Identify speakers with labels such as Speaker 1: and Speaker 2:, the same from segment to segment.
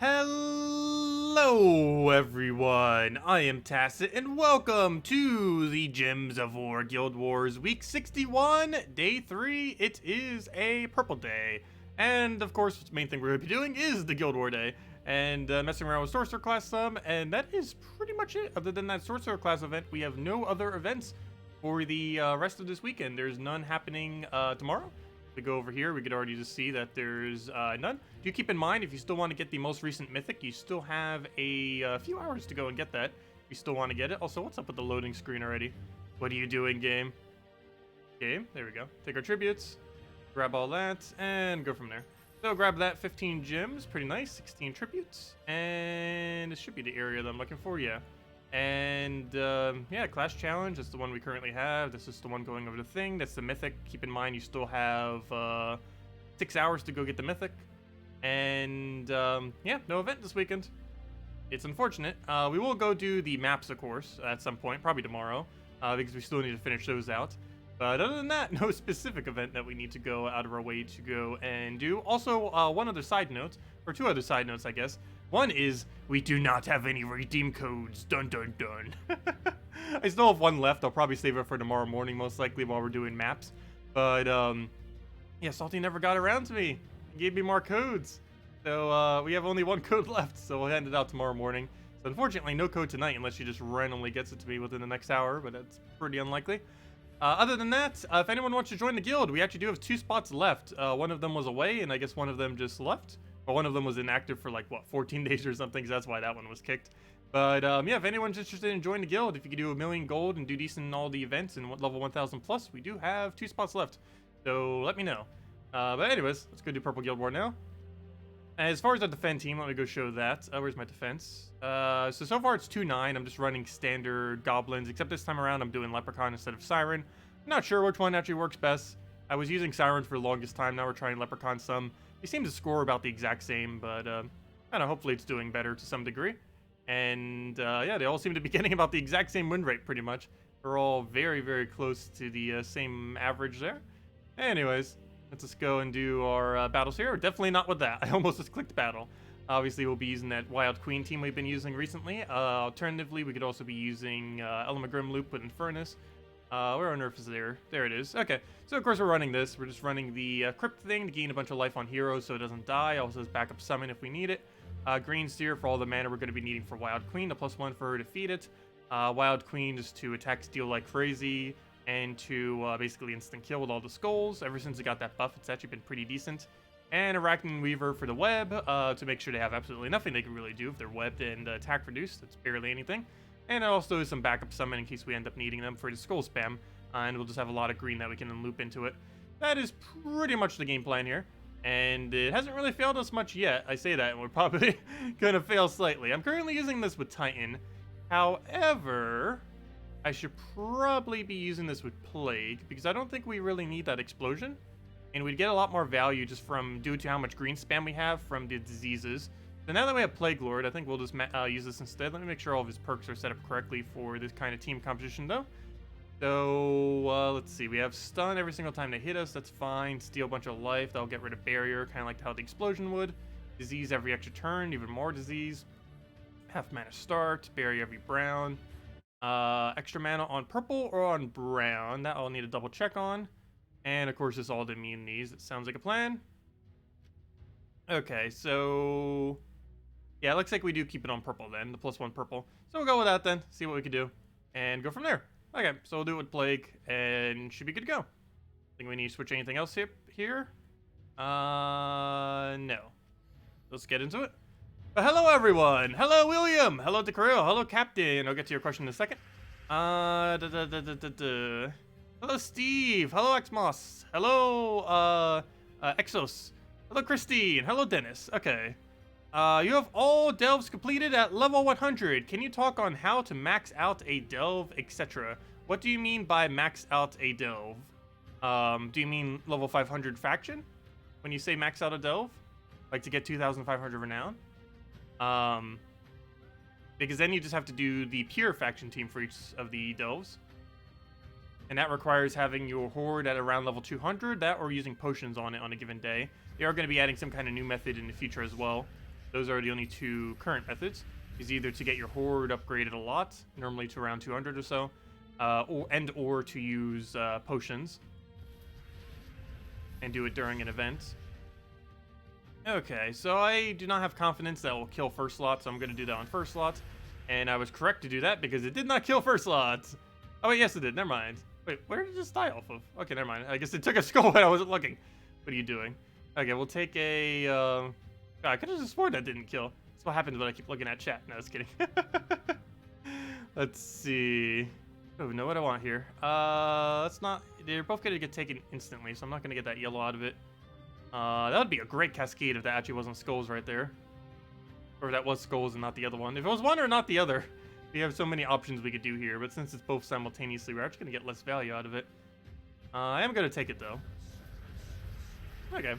Speaker 1: Hello everyone, I am Tacet and welcome to the Gems of War Guild Wars Week 61, Day 3. It is a purple day. And of course, the main thing we're going to be doing is the Guild War Day. And messing around with Sorcerer class some, and that is pretty much it. Other than that Sorcerer class event, we have no other events for the rest of this weekend. There's none happening tomorrow. We go over here, we could already just see that there's none. Do keep in mind, if you still want to get the most recent mythic, you still have a few hours to go and get that. If you still want to get it. Also, what's up with the loading screen already? What are you doing, game? Game, there we go. Take our tributes, grab all that, and go from there. So grab that 15 gems, pretty nice, 16 tributes, and it should be the area that I'm looking for, yeah. And yeah, class challenge, that's the one we currently have. This is the one going over the thing. That's the mythic. Keep in mind you still have 6 hours to go get the mythic. And yeah, no event this weekend. It's unfortunate. We will go do the maps, of course, at some point, probably tomorrow, because we still need to finish those out. But other than that, no specific event that we need to go out of our way to go and do. Also, one other side note, or two other side notes, I guess. One is, we do not have any redeem codes. Dun dun dun. I still have one left. I'll probably save it for tomorrow morning, most likely, while we're doing maps. But, yeah, Salty never got around to me. He gave me more codes. So, we have only one code left, so we'll hand it out tomorrow morning. So, unfortunately, no code tonight, unless she just randomly gets it to me within the next hour, but that's pretty unlikely. Other than that, if anyone wants to join the guild, we actually do have 2 spots left. One of them was away, and I guess one of them just left. Or one of them was inactive for like, what, 14 days or something, so that's why that one was kicked. But yeah, if anyone's interested in joining the guild, if you could do 1,000,000 gold and do decent in all the events and level 1,000 plus, we do have 2 spots left. So let me know. But anyways, let's go do Purple Guild War now. As far as the defend team, let me go show that. Where's my defense? So far it's 2-9. I'm just running standard goblins, except this time around I'm doing Leprechaun instead of Siren. I'm not sure which one actually works best. I was using Sirens for the longest time, now we're trying Leprechaun some. They seem to score about the exact same, but I don't know, hopefully it's doing better to some degree. And yeah, they all seem to be getting about the exact same win rate pretty much. We're all very, very close to the same average there. Anyways, let's just go and do our battles here. Definitely not with that. I almost just clicked battle. Obviously, we'll be using that Wild Queen team we've been using recently. Alternatively, we could also be using Elamagrim Loop with Infernus. Where on earth is there? There it is. Okay, so of course we're running this. We're just running the Crypt thing to gain a bunch of life on heroes so it doesn't die. Also has backup summon if we need it. Green Steer for all the mana we're going to be needing for Wild Queen. A +1 for her to feed it. Wild Queen just to attack steal like crazy. And to basically instant kill with all the skulls. Ever since it got that buff, it's actually been pretty decent. And Arachnin Weaver for the web to make sure they have absolutely nothing they can really do if they're webbed and attack reduced. That's barely anything. And also some backup summon in case we end up needing them for the skull spam. And we'll just have a lot of green that we can then loop into it. That is pretty much the game plan here. And it hasn't really failed us much yet. I say that, and we're probably going to fail slightly. I'm currently using this with Titan. However, I should probably be using this with Plague, because I don't think we really need that explosion. And we'd get a lot more value just from, due to how much green spam we have from the diseases. So now that we have Plague Lord, I think we'll just use this instead. Let me make sure all of his perks are set up correctly for this kind of team composition, though. So, let's see. We have Stun every single time they hit us. That's fine. Steal a bunch of life. That'll get rid of Barrier, kind of like how the Explosion would. Disease every extra turn, even more disease. Half mana start. Barrier every brown. Extra mana on purple or on brown. That I'll need a double check on. And, of course, it's all the immunities. It sounds like a plan. Okay, so... yeah, it looks like we do keep it on purple then, the +1 purple. So we'll go with that then, see what we can do, and go from there. Okay, so we'll do it with Plague, and should be good to go. Think we need to switch anything else here? No. Let's get into it. But hello everyone! Hello William! Hello DeCarril! Hello Captain! I'll get to your question in a second. Hello Steve! Hello Xmos! Hello, Exos! Hello Christine! Hello Dennis! Okay. You have all delves completed at level 100. Can you talk on how to max out a delve, etc.? What do you mean by max out a delve? Do you mean level 500 faction? When you say max out a delve? Like to get 2,500 renown? Because then you just have to do the pure faction team for each of the delves. And that requires having your horde at around level 200, that or using potions on it on a given day. They are going to be adding some kind of new method in the future as well. Those are the only two current methods. Is either to get your horde upgraded a lot, normally to around 200 or so, or to use potions and do it during an event. Okay, so I do not have confidence that will kill first slot, so I'm going to do that on first slot. And I was correct to do that because it did not kill first slot. Oh, wait, yes, it did. Never mind. Wait, where did it just die off of? Okay, never mind. I guess it took a skull when I wasn't looking. What are you doing? Okay, we'll take a... I could have just sworn that didn't kill. That's what happens when I keep looking at chat. No, just kidding. Let's see. Oh, know what I want here. Let's not... They're both going to get taken instantly, so I'm not going to get that yellow out of it. That would be a great cascade if that actually wasn't skulls right there. Or that was skulls and not the other one. If it was one or not the other, we have so many options we could do here. But since it's both simultaneously, we're actually going to get less value out of it. I am going to take it, though. Okay.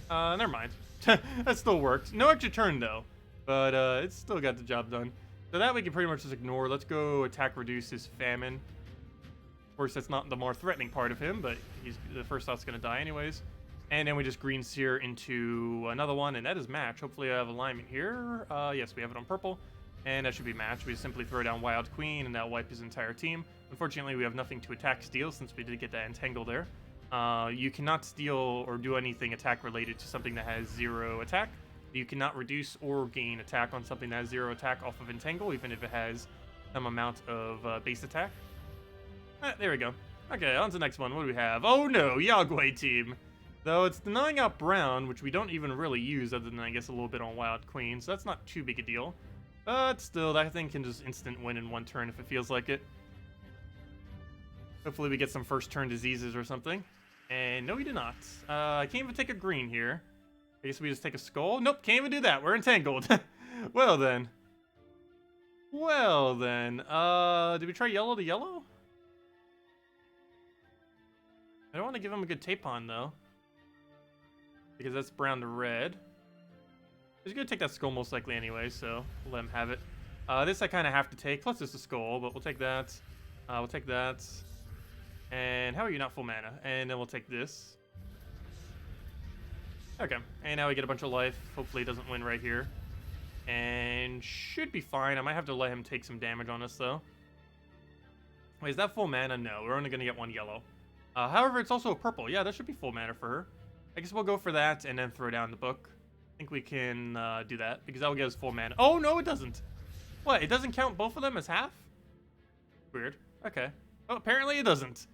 Speaker 1: Never mind. That still worked. No extra turn, though. But it's still got the job done. So that we can pretty much just ignore. Let's go attack reduce his famine. Of course, that's not the more threatening part of him, but the first thought's going to die anyways. And then we just green sear into another one, and that is match. Hopefully I have alignment here. Yes, we have it on purple. And that should be match. We simply throw down Wild Queen, and that'll wipe his entire team. Unfortunately, we have nothing to attack steal, since we did get that entangle there. You cannot steal or do anything attack related to something that has 0 attack. You cannot reduce or gain attack on something that has 0 attack off of entangle, even if it has some amount of base attack. There we go. Okay, on to the next one. What do we have? Oh no, Yagway team. Though it's denying out Brown, which we don't even really use other than, I guess, a little bit on Wild Queen, so that's not too big a deal. But still, that thing can just instant win in one turn if it feels like it. Hopefully we get some first turn diseases or something. And no, we do not. I can't even take a green here. I guess we just take a skull. Nope, can't even do that. We're entangled. Well then. Well then. Did we try yellow to yellow? I don't want to give him a good tape on, though. Because that's brown to red. He's going to take that skull most likely anyway, so we'll let him have it. This I kind of have to take. Plus it's a skull, but we'll take that. We'll take that. And how are you not full mana? And then we'll take this. Okay, and now we get a bunch of life. Hopefully he doesn't win right here. And should be fine. I might have to let him take some damage on us, though. Wait, is that full mana? No, we're only going to get 1 yellow. However, it's also a purple. Yeah, that should be full mana for her. I guess we'll go for that and then throw down the book. I think we can do that, because that will get us full mana. Oh, no, it doesn't. What, it doesn't count both of them as half? Weird. Okay. Oh, apparently it doesn't.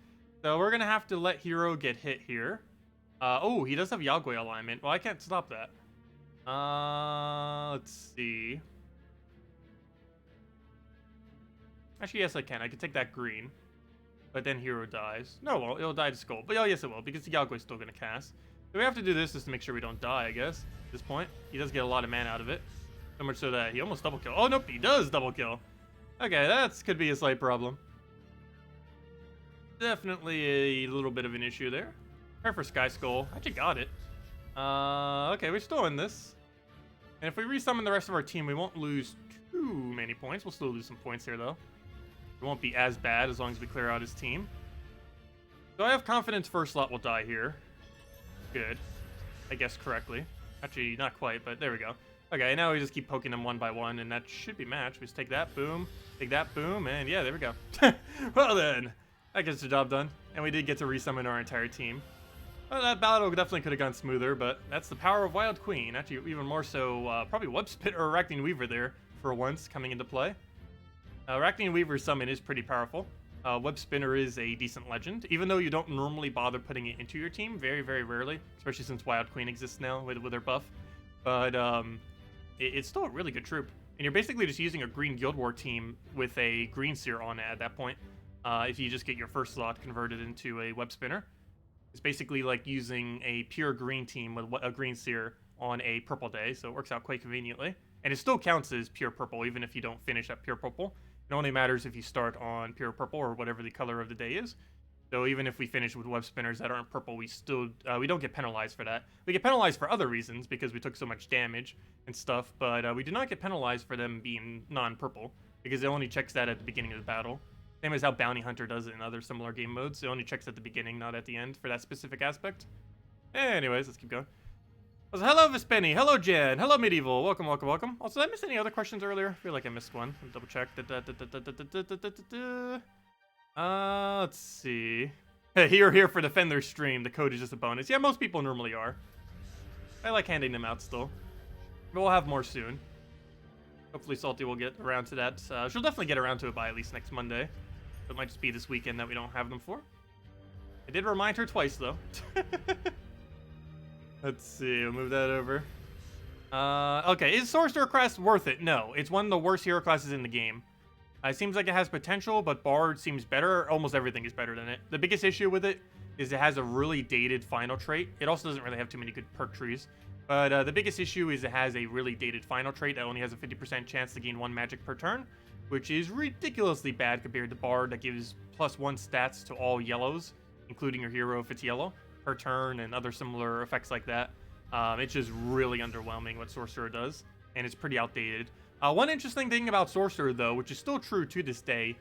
Speaker 1: So we're going to have to let Hero get hit here. Oh, he does have Yagway alignment. Well, I can't stop that. Let's see. Actually, yes, I can. I can take that green. But then Hero dies. No, well, it'll die to Skull. But oh, yes, it will, because the Yagway's still going to cast. So we have to do this just to make sure we don't die, I guess. At this point, he does get a lot of mana out of it. So much so that he almost double kill. Oh, nope, he does double kill. Okay, that could be a slight problem. Definitely a little bit of an issue there. Prepare for Sky Skull. Actually got it. Okay, we're still in this. And if we resummon the rest of our team, we won't lose too many points. We'll still lose some points here, though. It won't be as bad as long as we clear out his team. So I have confidence first slot will die here. Good. I guess correctly. Actually, not quite, but there we go. Okay, now we just keep poking them one by one, and that should be matched. We just take that, boom, take that, boom, and yeah, there we go. Well then, that gets the job done. And we did get to resummon our entire team. Well, that battle definitely could have gone smoother, but that's the power of Wild Queen. Actually, even more so, probably Web Spit or Arachne Weaver there for once coming into play. Arachne Weaver's summon is pretty powerful. Web Spinner is a decent legend, even though you don't normally bother putting it into your team, very, very rarely, especially since Wild Queen exists now with her buff. But it's still a really good troop. And you're basically just using a green Guild War team with a green seer on it at that point, if you just get your first slot converted into a Web Spinner. It's basically like using a pure green team with a green seer on a purple day, so it works out quite conveniently. And it still counts as pure purple, even if you don't finish at pure purple. It only matters if you start on pure purple or whatever the color of the day is. So even if we finish with web spinners that aren't purple, we still we don't get penalized for that. We get penalized for other reasons because we took so much damage and stuff, but we do not get penalized for them being non-purple because it only checks that at the beginning of the battle. Same as how Bounty Hunter does it in other similar game modes. It only checks at the beginning, not at the end for that specific aspect. Anyways, let's keep going. Also, hello Vispenny, hello Jen, hello Medieval, welcome, welcome, welcome. Also, did I miss any other questions earlier? I feel like I missed one. Let me double check. Let's see. Hey, you're here for Defender stream. The code is just a bonus. Yeah, most people normally are. I like handing them out still. But we'll have more soon. Hopefully Salty will get around to that. She'll definitely get around to it by at least next Monday. It might just be this weekend that we don't have them for. I did remind her twice, though. Let's see, we'll move that over. Okay, is Sorcerer class worth it? No, it's one of the worst hero classes in the game. It seems like it has potential, but Bard seems better. Almost everything is better than it. The biggest issue with it is it has a really dated final trait. It also doesn't really have too many good perk trees. But the biggest issue is it has a really dated final trait that only has a 50% chance to gain 1 magic per turn, which is ridiculously bad compared to Bard that gives +1 stats to all yellows, including your hero if it's yellow, per turn and other similar effects like that. It's just really underwhelming what Sorcerer does, and it's pretty outdated. One interesting thing about Sorcerer, though, which is still true to this day,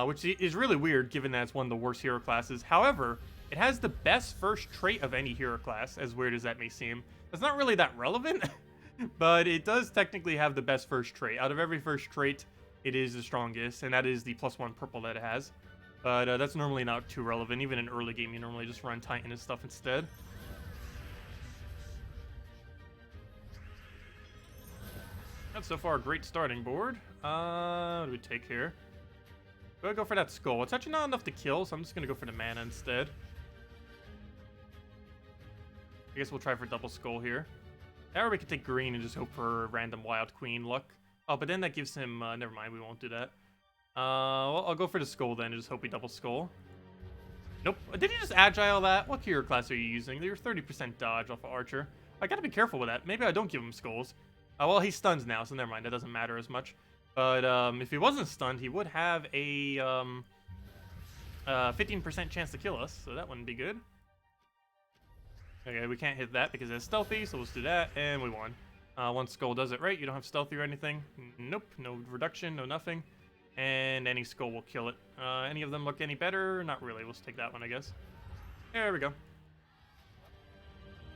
Speaker 1: which is really weird given that it's one of the worst hero classes. However, it has the best first trait of any hero class, as weird as that may seem. It's not really that relevant, but it does technically have the best first trait. Out of every first trait, it is the strongest, and that is the +1 purple that it has. But that's normally not too relevant. Even in early game, you normally just run Titan and stuff instead. That's so far a great starting board. What do we take here? We'll go for that skull. It's actually not enough to kill, so I'm just going to go for the mana instead. I guess we'll try for double skull here. Or we could take green and just hope for random wild queen luck. Oh, but then that gives him... never mind, we won't do that. Well, I'll go for the skull then and just hope we double skull. Nope. Did you just agile that? What hero class are you using? You're 30% dodge off of Archer. I gotta be careful with that. Maybe I don't give him skulls. Well, he's stunned now, so never mind. That doesn't matter as much. But if he wasn't stunned, he would have a 15% chance to kill us, so that wouldn't be good. Okay, we can't hit that because it's stealthy, so let's do that, and we won. One skull does it right. You don't have stealthy or anything. Nope, no reduction, no nothing. And any skull will kill it. Any of them look any better? Not really. Let's take that one, I guess. There we go.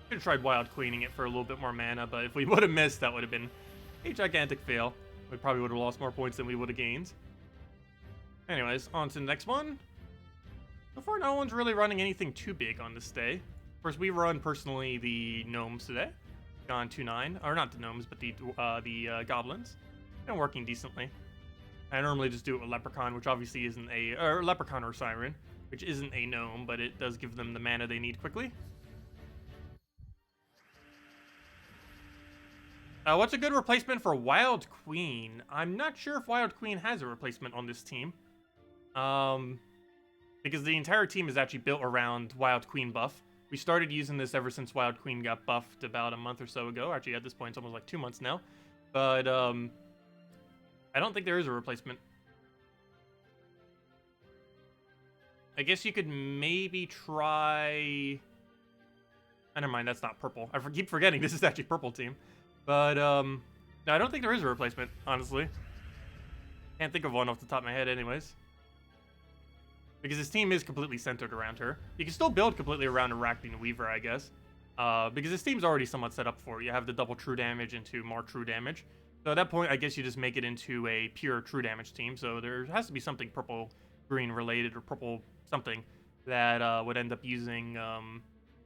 Speaker 1: Could have tried wild queening it for a little bit more mana, but if we would have missed, that would have been a gigantic fail. We probably would have lost more points than we would have gained. Anyways, on to the next one. So far, no one's really running anything too big on this day. Of course, we run personally the gnomes today. Gone 2-9, or not the gnomes, but the goblins. Been working decently. I normally just do it with leprechaun, which obviously isn't or leprechaun or siren, which isn't a gnome, but it does give them the mana they need quickly. What's a good replacement for Wild Queen? I'm not sure if Wild Queen has a replacement on this team. Because the entire team is actually built around Wild Queen buff. We started using this ever since Wild Queen got buffed about a month or so ago. Actually, at this point, it's almost like 2 months now. But, I don't think there is a replacement. I guess you could maybe try... never mind, that's not purple. I keep forgetting this is actually purple team. But, no, I don't think there is a replacement, honestly. Can't think of one off the top of my head anyways. Because this team is completely centered around her. You can still build completely around Arachne Weaver, I guess. Because this team's already somewhat set up for it. You have the double true damage into more true damage. So at that point, I guess you just make it into a pure true damage team. So there has to be something purple-green related or purple something that would end up using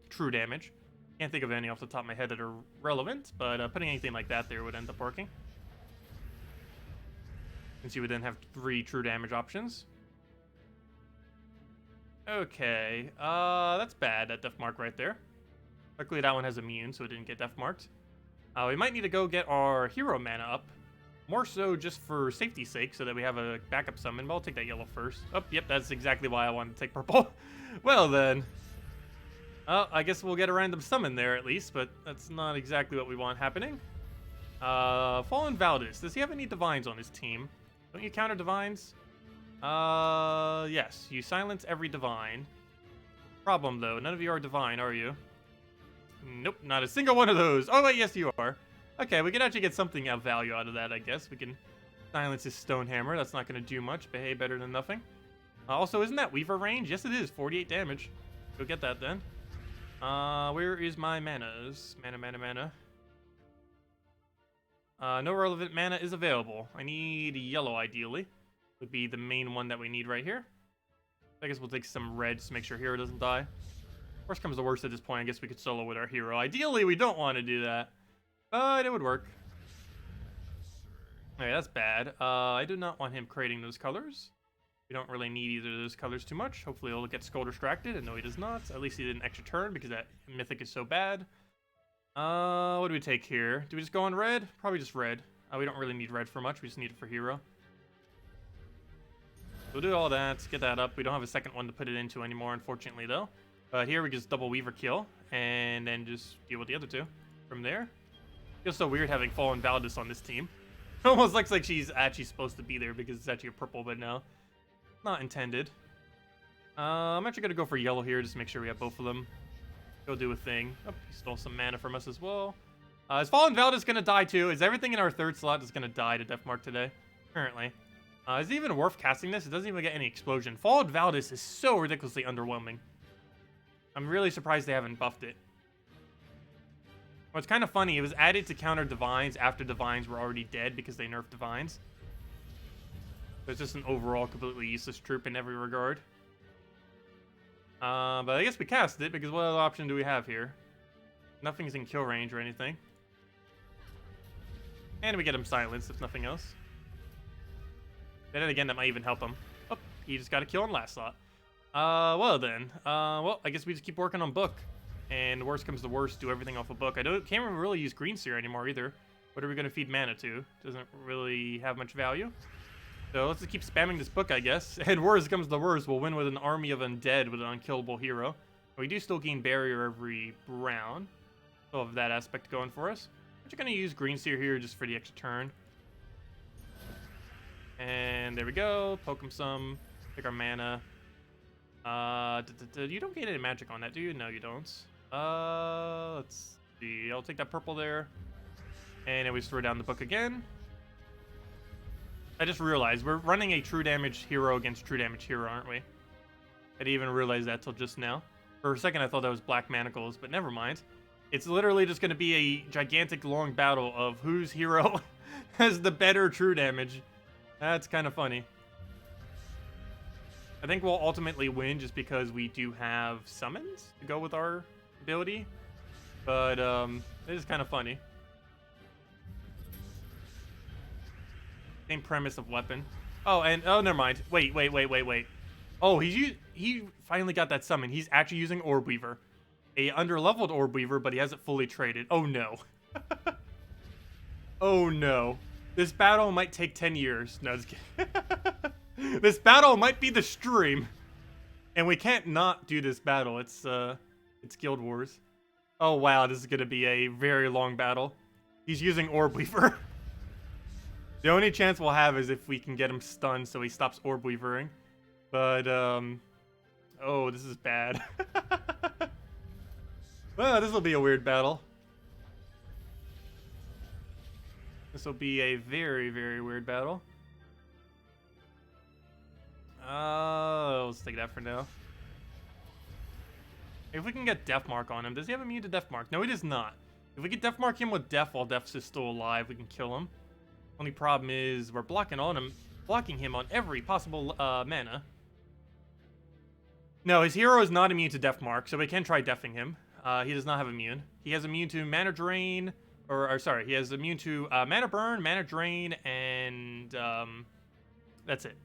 Speaker 1: true damage. Can't think of any off the top of my head that are relevant, but putting anything like that there would end up working. Since you would then have 3 true damage options. Okay, that's bad, that def mark right there. Luckily that one has immune, so it didn't get def marked. We might need to go get our hero mana up. More so just for safety's sake, so that we have a backup summon, but I'll take that yellow first. Oh, yep, that's exactly why I wanted to take purple. Well then. I guess we'll get a random summon there at least, but that's not exactly what we want happening. Fallen Valdis. Does he have any divines on his team? Don't you counter divines? Yes. You silence every divine. Problem, though. None of you are divine, are you? Nope, not a single one of those. Oh, wait, yes, you are. Okay, we can actually get something of value out of that, I guess. We can silence his Stone Hammer. That's not going to do much, but hey, better than nothing. Also, isn't that Weaver range? Yes, it is. 48 damage. Go get that, then. Where is my manas? Mana. No relevant mana is available. I need yellow, ideally. Would be the main one that we need right here. I guess we'll take some red just to make sure hero doesn't die. Worst comes to worst at this point, I guess we could solo with our hero. Ideally, we don't want to do that, but it would work. Okay, that's bad. I do not want him creating those colors. We don't really need either of those colors too much. Hopefully he'll get Skull distracted, and no, he does not. At least he did an extra turn because that mythic is so bad. What do we take here? Do we just go on red? Probably just red. We don't really need red for much. We just need it for hero. We'll do all that, get that up. We don't have a second one to put it into anymore, unfortunately, though. But here we just double Weaver kill, and then just deal with the other two from there. Feels so weird having Fallen Valdis on this team. It almost looks like she's actually supposed to be there because it's actually a purple, but no. Not intended. I'm actually going to go for yellow here just to make sure we have both of them. Go do a thing. Oh, he stole some mana from us as well. Is Fallen Valdis going to die too? Is everything in our third slot just going to die to Deathmark today? Currently. Is it even worth casting this? It doesn't even get any explosion. Fallen Valdis is so ridiculously underwhelming. I'm really surprised they haven't buffed it. What's kind of funny, it was added to counter Divines after Divines were already dead because they nerfed Divines. So it's just an overall completely useless troop in every regard. But I guess we cast it because what other option do we have here? Nothing's in kill range or anything. And we get him silenced if nothing else. Then again, that might even help him. Oh, he just got a kill on last slot. Well then. Well, I guess we just keep working on book. And worst comes to worst, do everything off a book. Can't really use Green Seer anymore either. What are we going to feed mana to? Doesn't really have much value. So let's just keep spamming this book, I guess. And worst comes to worst, we'll win with an army of undead with an unkillable hero. We do still gain barrier every round. Still have that aspect going for us. We're just going to use Green Seer here just for the extra turn. And there we go. Poke him some. Pick our mana. You don't gain any magic on that, do you? No, you don't. Let's see. I'll take that purple there. And then we throw down the book again. I just realized we're running a true damage hero against true damage hero, aren't we? I didn't even realize that till just now. For a second, I thought that was Black Manacles, but never mind. It's literally just going to be a gigantic long battle of whose hero has the better true damage. That's kind of funny. I think we'll ultimately win just because we do have summons to go with our ability. But it is kind of funny. Same premise of weapon. Oh, and oh, never mind. Wait. Oh, he finally got that summon. He's actually using Orb Weaver. A underleveled Orb Weaver, but he hasn't fully traded. Oh no. Oh no. This battle might take 10 years. No, just kidding. This battle might be the stream. And we can't not do this battle. It's Guild Wars. Oh wow, this is gonna be a very long battle. He's using Orb Weaver. The only chance we'll have is if we can get him stunned so he stops Orb Weavering. But, oh, this is bad. Well, this will be a weird battle. This will be a very, very weird battle. Let's take that for now. If we can get Deathmark on him, does he have immune to Deathmark? No, he does not. If we can Deathmark him with Death while Death's is still alive, we can kill him. Only problem is we're blocking him on every possible mana. No, his hero is not immune to Deathmark, so we can try deathing him. He does not have immune. He has immune to mana drain, or sorry, he has immune to mana burn, mana drain, and that's it.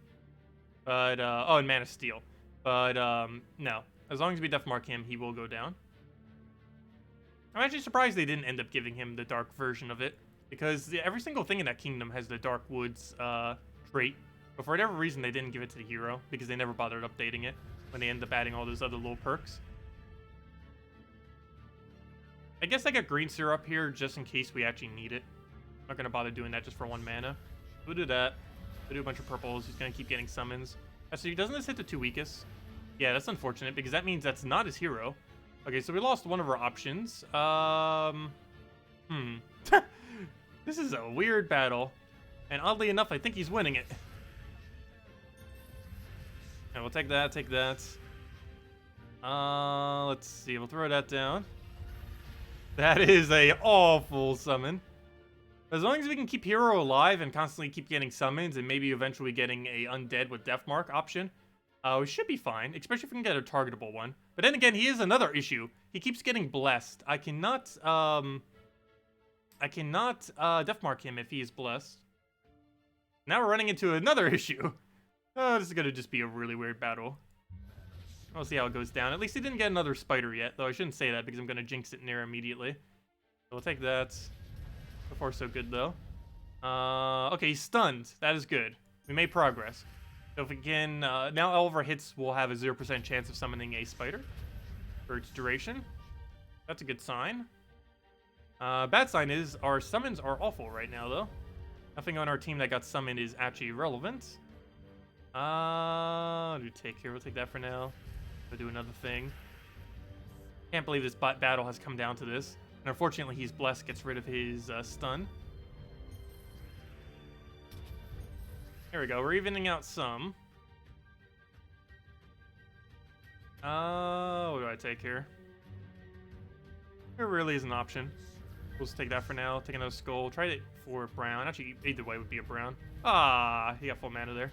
Speaker 1: But oh, and mana steal. But no, as long as we Deathmark him, he will go down. I'm actually surprised they didn't end up giving him the dark version of it. Because every single thing in that kingdom has the Dark Woods trait. But for whatever reason, they didn't give it to the hero. Because they never bothered updating it when they ended up adding all those other little perks. I guess I got Green Seer up here just in case we actually need it. I'm not going to bother doing that just for 1 mana. We'll do that. We'll do a bunch of purples. He's going to keep getting summons. So doesn't this hit the 2 weakest? Yeah, that's unfortunate because that means that's not his hero. Okay, so we lost one of our options. This is a weird battle. And oddly enough, I think he's winning it. And we'll take that, take that. Let's see. We'll throw that down. That is a awful summon. As long as we can keep Hero alive and constantly keep getting summons and maybe eventually getting a Undead with Deathmark option, we should be fine, especially if we can get a targetable one. But then again, he is another issue. He keeps getting blessed. I cannot Deathmark him if he is blessed. Now we're running into another issue. Oh, this is going to just be a really weird battle. We'll see how it goes down. At least he didn't get another spider yet, though I shouldn't say that because I'm going to jinx it near immediately. So we'll take that. So far, so good, though. Okay, he's stunned. That is good. We made progress. So if we can... now all of our hits will have a 0% chance of summoning a spider for its duration. That's a good sign. Bad sign is our summons are awful right now, though. Nothing on our team that got summoned is actually relevant. What do we take here? We'll take that for now. We'll do another thing. Can't believe this battle has come down to this. And unfortunately, he's blessed, gets rid of his stun. There we go. We're evening out some. What do I take here? There really is an option. We'll just take that for now. Take another skull. Try it for brown. Actually, either way would be a brown. Ah, he got full mana there.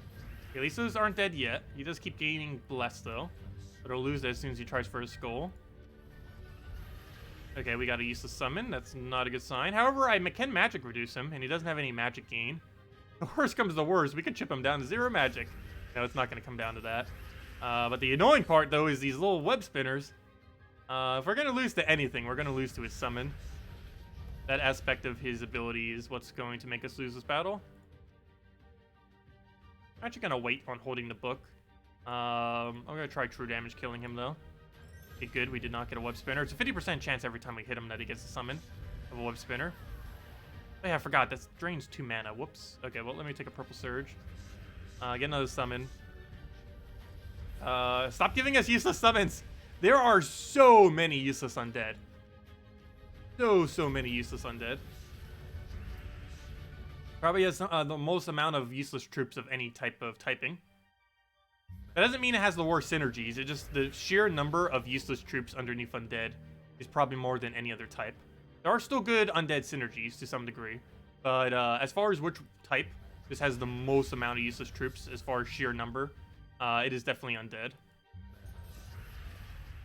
Speaker 1: Okay, at least those aren't dead yet. He does keep gaining bless though. But he'll lose that as soon as he tries for his skull. Okay, we got a useless summon. That's not a good sign. However, I can magic reduce him, and he doesn't have any magic gain. The worst comes to the worst. We could chip him down to 0 magic. No, it's not going to come down to that. But the annoying part, though, is these little web spinners. If we're going to lose to anything, we're going to lose to his summon. That aspect of his ability is what's going to make us lose this battle. I'm actually going to wait on holding the book. I'm going to try true damage killing him, though. Okay, good. We did not get a web spinner. It's a 50% chance every time we hit him that he gets a summon of a web spinner. Oh, yeah, I forgot. That drains 2 mana. Whoops. Okay, well, let me take a purple surge. Get another summon. Stop giving us useless summons. There are so many useless undead. So many useless undead. Probably has the most amount of useless troops of any type of typing. That doesn't mean it has the worst synergies. It just, the sheer number of useless troops underneath undead is probably more than any other type. There are still good undead synergies to some degree, but as far as which type this has the most amount of useless troops as far as sheer number, it is definitely undead.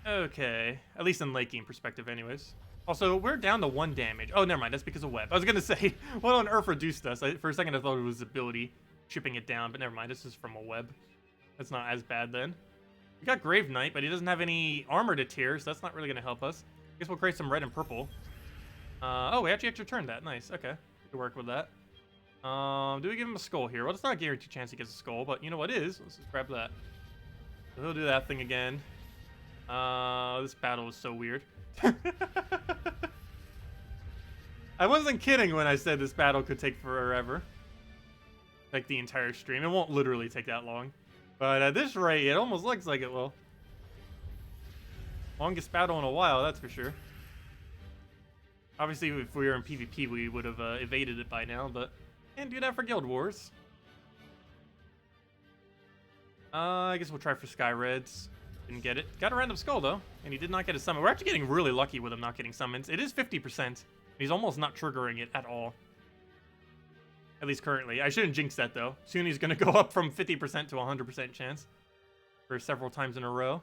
Speaker 1: Okay, at least in late game perspective anyways. Also, we're down to 1 damage. Oh, never mind, that's because of web. I was gonna say, what on earth reduced us? For a second I thought it was ability chipping it down, but never mind, this is from a web. That's not as bad then. We got Grave Knight, but he doesn't have any armor to tear, so that's not really gonna help us. I guess we'll create some red and purple. Oh, we actually turned that. Nice. Okay. We can work with that. Do we give him a skull here? Well, it's not a guaranteed chance he gets a skull, but you know what is? Let's just grab that. So he'll do that thing again. This battle is so weird. I wasn't kidding when I said this battle could take forever. Like the entire stream. It won't literally take that long. But at this rate, it almost looks like it will. Longest battle in a while, that's for sure. Obviously, if we were in PvP, we would have evaded it by now, but can't do that for Guild Wars. I guess we'll try for Sky Reds. Didn't get it. Got a random skull, though, and he did not get a summon. We're actually getting really lucky with him not getting summons. It is 50%. He's almost not triggering it at all. At least currently. I shouldn't jinx that, though. Soon he's going to go up from 50% to 100% chance for several times in a row.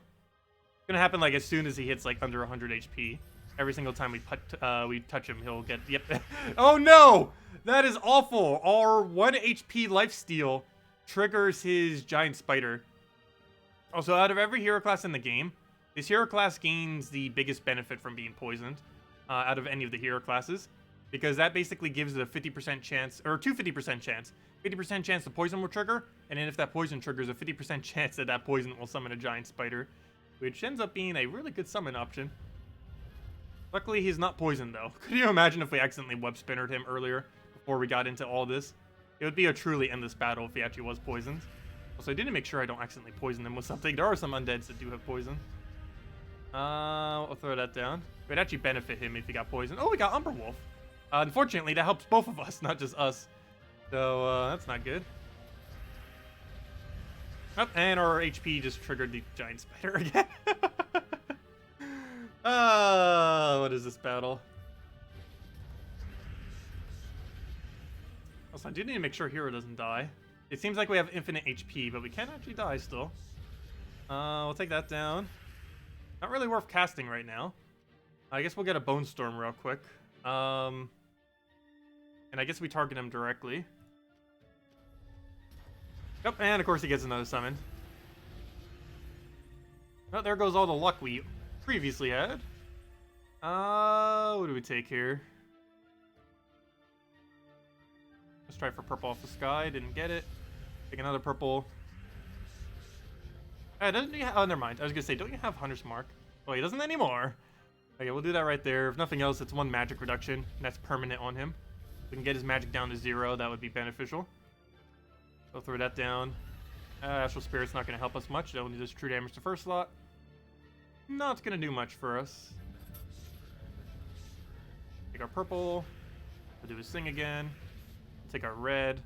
Speaker 1: It's going to happen, like, as soon as he hits, like, under 100 HP. Every single time we touch him, he'll get... Yep. Oh, no! That is awful! Our 1 HP lifesteal triggers his giant spider. Also, out of every hero class in the game, this hero class gains the biggest benefit from being poisoned out of any of the hero classes. Because that basically gives it a 50% chance, or 50% chance. 50% chance the poison will trigger, and then if that poison triggers, a 50% chance that that poison will summon a giant spider. Which ends up being a really good summon option. Luckily, he's not poisoned, though. Could you imagine if we accidentally web spinnered him earlier before we got into all this? It would be a truly endless battle if he actually was poisoned. Also, I didn't make sure I don't accidentally poison him with something. There are some undeads that do have poison. I'll throw that down. It would actually benefit him if he got poisoned. Oh, we got Wolf. Unfortunately, that helps both of us, not just us. So, that's not good. Oh, and our HP just triggered the giant spider again. What is this battle? Also, I do need to make sure Hero doesn't die. It seems like we have infinite HP, but we can actually die still. We'll take that down. Not really worth casting right now. I guess we'll get a Bone Storm real quick. And I guess we target him directly. Yep, and of course he gets another summon. Oh, there goes all the luck we previously had. What do we take here? Let's try for purple off the sky. Didn't get it. Take another purple. Doesn't he have, oh, never mind. I was gonna say, don't you have Hunter's Mark? Oh, he doesn't anymore. Okay, we'll do that right there. If nothing else, it's one magic reduction, and that's permanent on him. If we can get his magic down to 0, that would be beneficial. So throw that down. Astral Spirit's not gonna help us much. That only does true damage to first slot. Not gonna do much for us. Take our purple. We'll do his thing again. Take our red.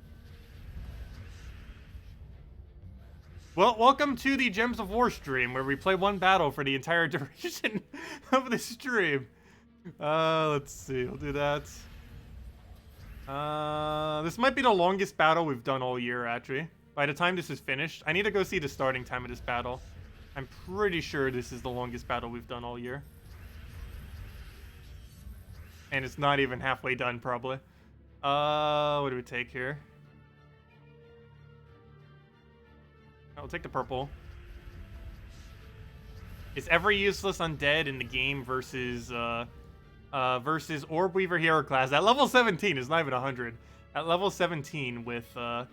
Speaker 1: Well, welcome to the Gems of War stream, where we play one battle for the entire duration of the stream. Let's see. We'll do that. This might be the longest battle we've done all year, actually. By the time this is finished, I need to go see the starting time of this battle. I'm pretty sure this is the longest battle we've done all year. And it's not even halfway done, probably. What do we take here? I'll take the purple. It's every useless undead in the game versus versus Orb Weaver Hero class. At level 17 is not even 100. At level 17 with a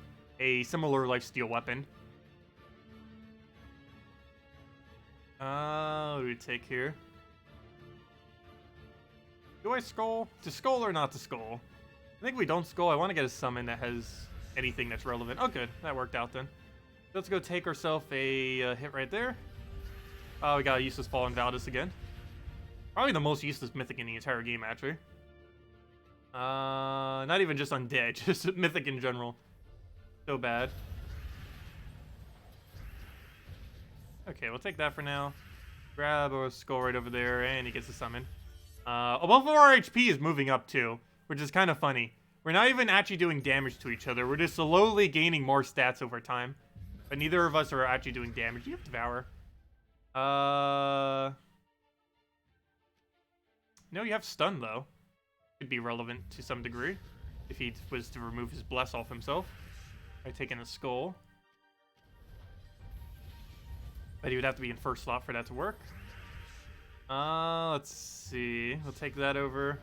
Speaker 1: similar lifesteal weapon. What do we take here? Do I skull? To skull or not to skull? I think we don't skull. I want to get a summon that has anything that's relevant. Oh, good. That worked out then. Let's go take ourselves a hit right there. Oh, we got a useless Fallen Valdis again. Probably the most useless mythic in the entire game, actually. Not even just undead, just mythic in general. So bad. Okay, we'll take that for now. Grab a skull right over there, and he gets a summon. Both of our HP is moving up too, which is kind of funny. We're not even actually doing damage to each other. We're just slowly gaining more stats over time. But neither of us are actually doing damage. You have Devour. No, you have Stun, though. Could be relevant to some degree. If he was to remove his Bless off himself. By taking a Skull. But he would have to be in first slot for that to work. Let's see. We'll take that over.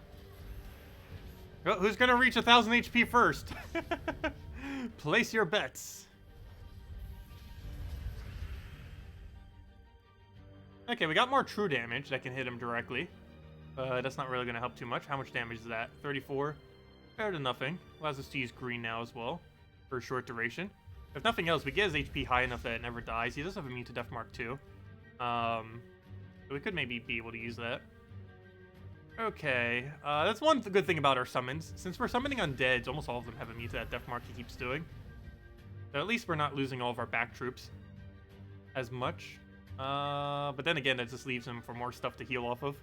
Speaker 1: Oh, who's gonna reach 1,000 HP first? Place your bets. Okay, we got more true damage that can hit him directly. That's not really going to help too much. How much damage is that? 34. Better than nothing. Allows us to use green now as well for a short duration. If nothing else, we get his HP high enough that it never dies. He does have immune to Death Mark too. So we could maybe be able to use that. Okay. That's one good thing about our summons. Since we're summoning undeads, almost all of them have immune to that Death Mark he keeps doing. So at least we're not losing all of our back troops as much. But then again, that just leaves him for more stuff to heal off of.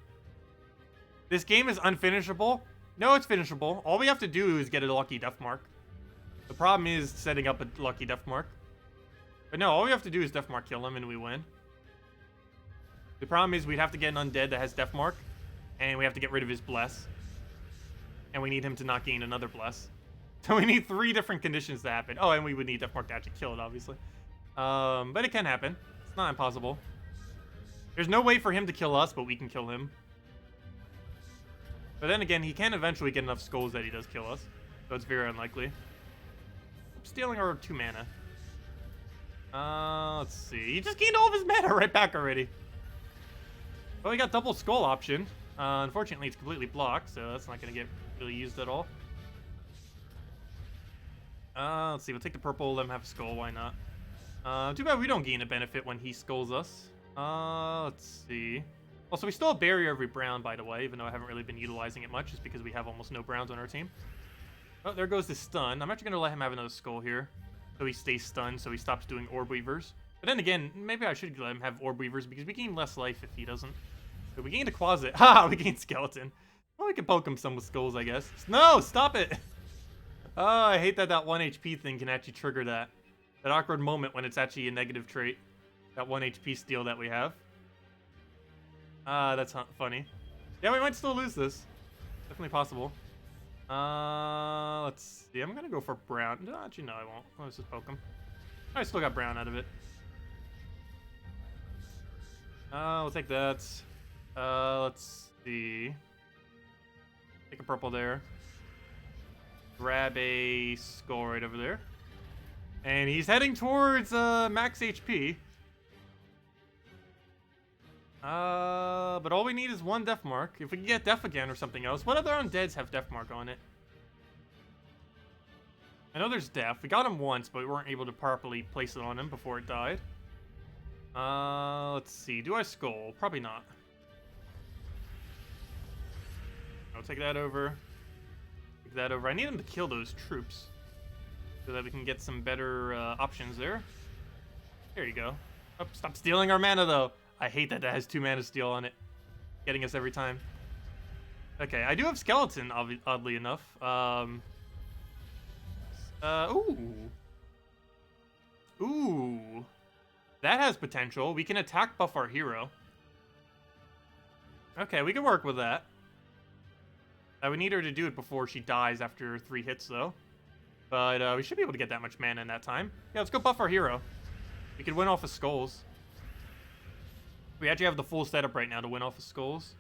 Speaker 1: This game is unfinishable. No, it's finishable. All we have to do is get a lucky Death Mark. The problem is setting up a lucky Death Mark. But no, all we have to do is Death Mark kill him and we win. The problem is we'd have to get an undead that has Death Mark. And we have to get rid of his Bless. And we need him to not gain another Bless. So we need 3 different conditions to happen. Oh, and we would need Death Mark to actually kill it, obviously. But it can happen. It's not impossible. There's no way for him to kill us, but we can kill him. But then again, he can eventually get enough skulls that he does kill us. So it's very unlikely. I'm stealing our 2 mana. Let's see. He just gained all of his mana right back already. Well, we got double skull option. Unfortunately, it's completely blocked, so that's not going to get really used at all. Let's see. We'll take the purple, let him have a skull. Why not? Too bad we don't gain a benefit when he skulls us. Let's see. Also, we still have Barrier every brown, by the way, even though I haven't really been utilizing it much, just because we have almost no browns on our team. Oh, there goes the stun. I'm actually going to let him have another skull here, so he stays stunned, so he stops doing Orb Weavers. But then again, maybe I should let him have Orb Weavers, because we gain less life if he doesn't. We gained a closet. Ha! We gained skeleton. Well, we can poke him some with skulls, I guess. No! Stop it! Oh, I hate that that 1 HP thing can actually trigger that. That awkward moment when it's actually a negative trait. That 1 HP steal that we have. That's funny. Yeah, we might still lose this. Definitely possible. Let's see. I'm gonna go for brown. No, actually, no, I won't. Let's just poke him. I still got brown out of it. We'll take that. Let's see. Take a purple there. Grab a skull right over there. And he's heading towards max HP. But all we need is 1 death mark. If we can get death again or something else. What other undeads have death mark on it? I know there's death. We got him once, but we weren't able to properly place it on him before it died. Let's see. Do I skull? Probably not. I'll take that over. Take that over. I need him to kill those troops so that we can get some better options there. There you go. Oh, stop stealing our mana, though. I hate that that has 2 mana steal on it. Getting us every time. Okay, I do have skeleton, oddly enough. Ooh. That has potential. We can attack buff our hero. Okay, we can work with that. We need her to do it before she dies after 3 hits, though. But we should be able to get that much mana in that time. Yeah, let's go buff our hero. We could win off of skulls. We actually have the full setup right now to win off of skulls.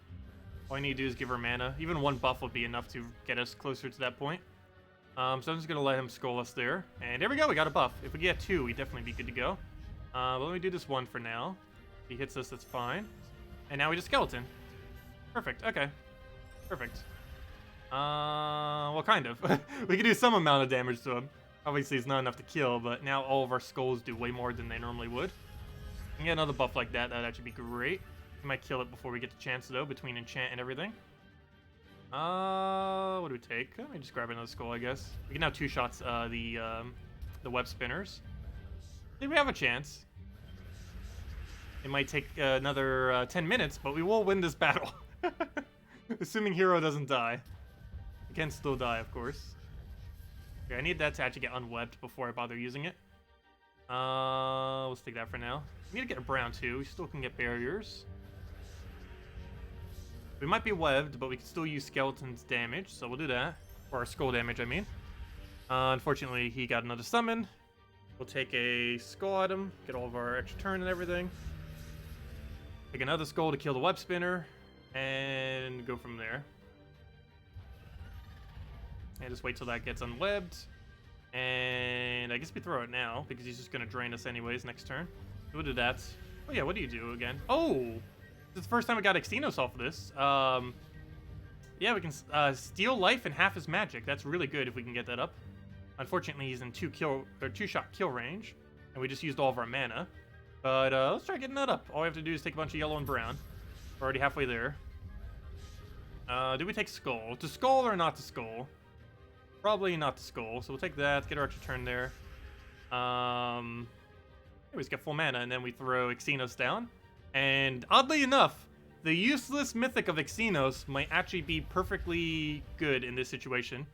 Speaker 1: All I need to do is give her mana. Even 1 buff would be enough to get us closer to that point. So I'm just going to let him skull us there. And there we go, we got a buff. If we get 2, we'd definitely be good to go. But let me do this 1 for now. If he hits us, that's fine. And now we just skeleton. Perfect, okay. Perfect. Well, kind of. We can do some amount of damage to him. Obviously, it's not enough to kill, but now all of our skulls do way more than they normally would. We can get another buff like that. That'd actually be great. We might kill it before we get the chance, though, between enchant and everything. What do we take? Let me just grab another skull, I guess. We can now 2-shots the web spinners. I think we have a chance. It might take another 10 minutes, but we will win this battle. Assuming hero doesn't die. It can still die, of course. Okay, I need that to actually get unwebbed before I bother using it. Let's take that for now. We need to get a brown, too. We still can get barriers. We might be webbed, but we can still use skeleton's damage, so we'll do that. Or our skull damage, I mean. Unfortunately, he got another summon. We'll take a skull item, get all of our extra turn and everything. Take another skull to kill the web spinner, and go from there. And just wait till that gets unwebbed. And I guess we throw it now, because he's just going to drain us anyways next turn. We'll do that. Oh yeah, what do you do again? Oh! This is the first time I got Xenos off of this. Yeah, we can steal life and half his magic. That's really good if we can get that up. Unfortunately, he's in 2-shot kill range, and we just used all of our mana. But let's try getting that up. All we have to do is take a bunch of yellow and brown. We're already halfway there. Do we take skull? To skull or not to skull? Probably not to skull, so we'll take that, get our extra turn there. Anyways, get full mana, and then we throw Xenos down. And oddly enough, the useless mythic of Xenos might actually be perfectly good in this situation.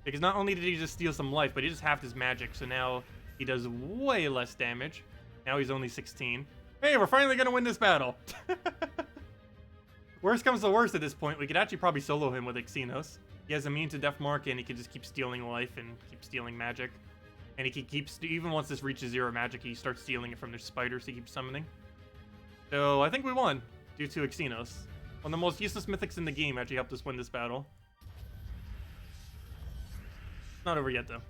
Speaker 1: Because not only did he just steal some life, but he just halved his magic, so now he does way less damage. Now he's only 16. Hey, we're finally gonna win this battle! Worst comes to worst at this point, we could actually probably solo him with Xenos. He has immune to death mark, and he can just keep stealing life and keep stealing magic. And he can keep, even once this reaches 0 magic, he starts stealing it from the spiders he keeps summoning. So I think we won, due to Xenos. One of the most useless mythics in the game actually helped us win this battle. Not over yet, though.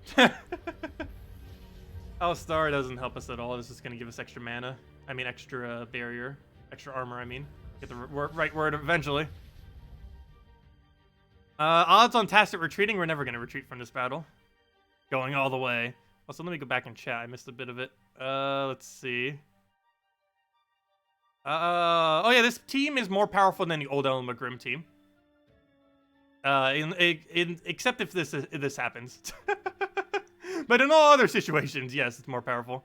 Speaker 1: Star doesn't help us at all. This is going to give us extra mana. I mean, extra barrier. Extra armor, I mean. Get the right word eventually. Odds on Tacet retreating. We're never going to retreat from this battle. Going all the way. Also, let me go back and chat. I missed a bit of it. Let's see. Oh yeah, this team is more powerful than the old Ellen McGrim team. Except if this happens. But in all other situations, yes, it's more powerful.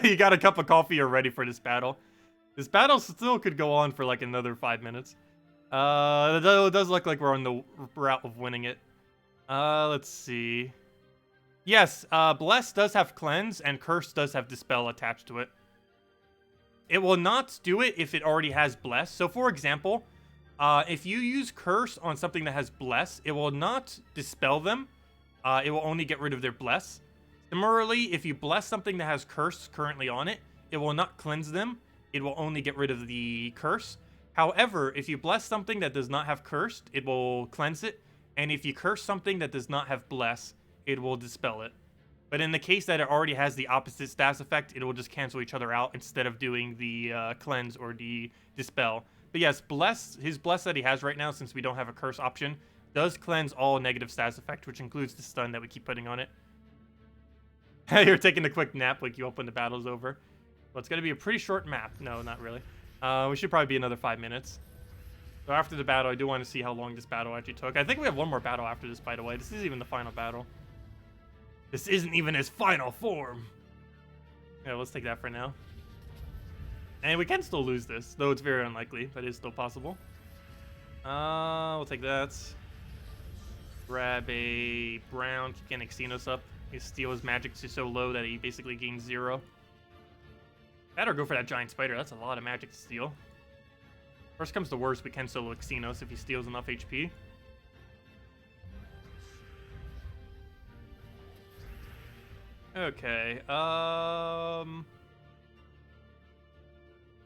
Speaker 1: You got a cup of coffee, you're ready for this battle. This battle still could go on for like another 5 minutes. It does look like we're on the route of winning it. Let's see. Yes, Bless does have Cleanse, and Curse does have Dispel attached to it. It will not do it if it already has Bless. So, for example, if you use Curse on something that has Bless, it will not dispel them. It will only get rid of their Bless. Similarly, if you bless something that has Curse currently on it, it will not cleanse them. It will only get rid of the Curse. However, if you bless something that does not have Cursed, it will cleanse it. And if you curse something that does not have Bless, it will dispel it. But in the case that it already has the opposite stats effect, it will just cancel each other out instead of doing the cleanse or the dispel. But yes, his Bless that he has right now, since we don't have a curse option, does cleanse all negative stats effect, which includes the stun that we keep putting on it. You're taking a quick nap like you hope when the battle's over. Well, it's going to be a pretty short map. No, not really. We should probably be another 5 minutes. So after the battle, I do want to see how long this battle actually took. I think we have one more battle after this, by the way. This isn't even the final battle. This isn't even his final form. Yeah, let's take that for now. And we can still lose this, though it's very unlikely, but it is still possible. We'll take that. Grab a brown, keep getting Xenos up. His steal his magic is so low that he basically gains 0. That or go for that giant spider. That's a lot of magic to steal. Worst comes to worst, we can solo Xenos if he steals enough HP. Okay,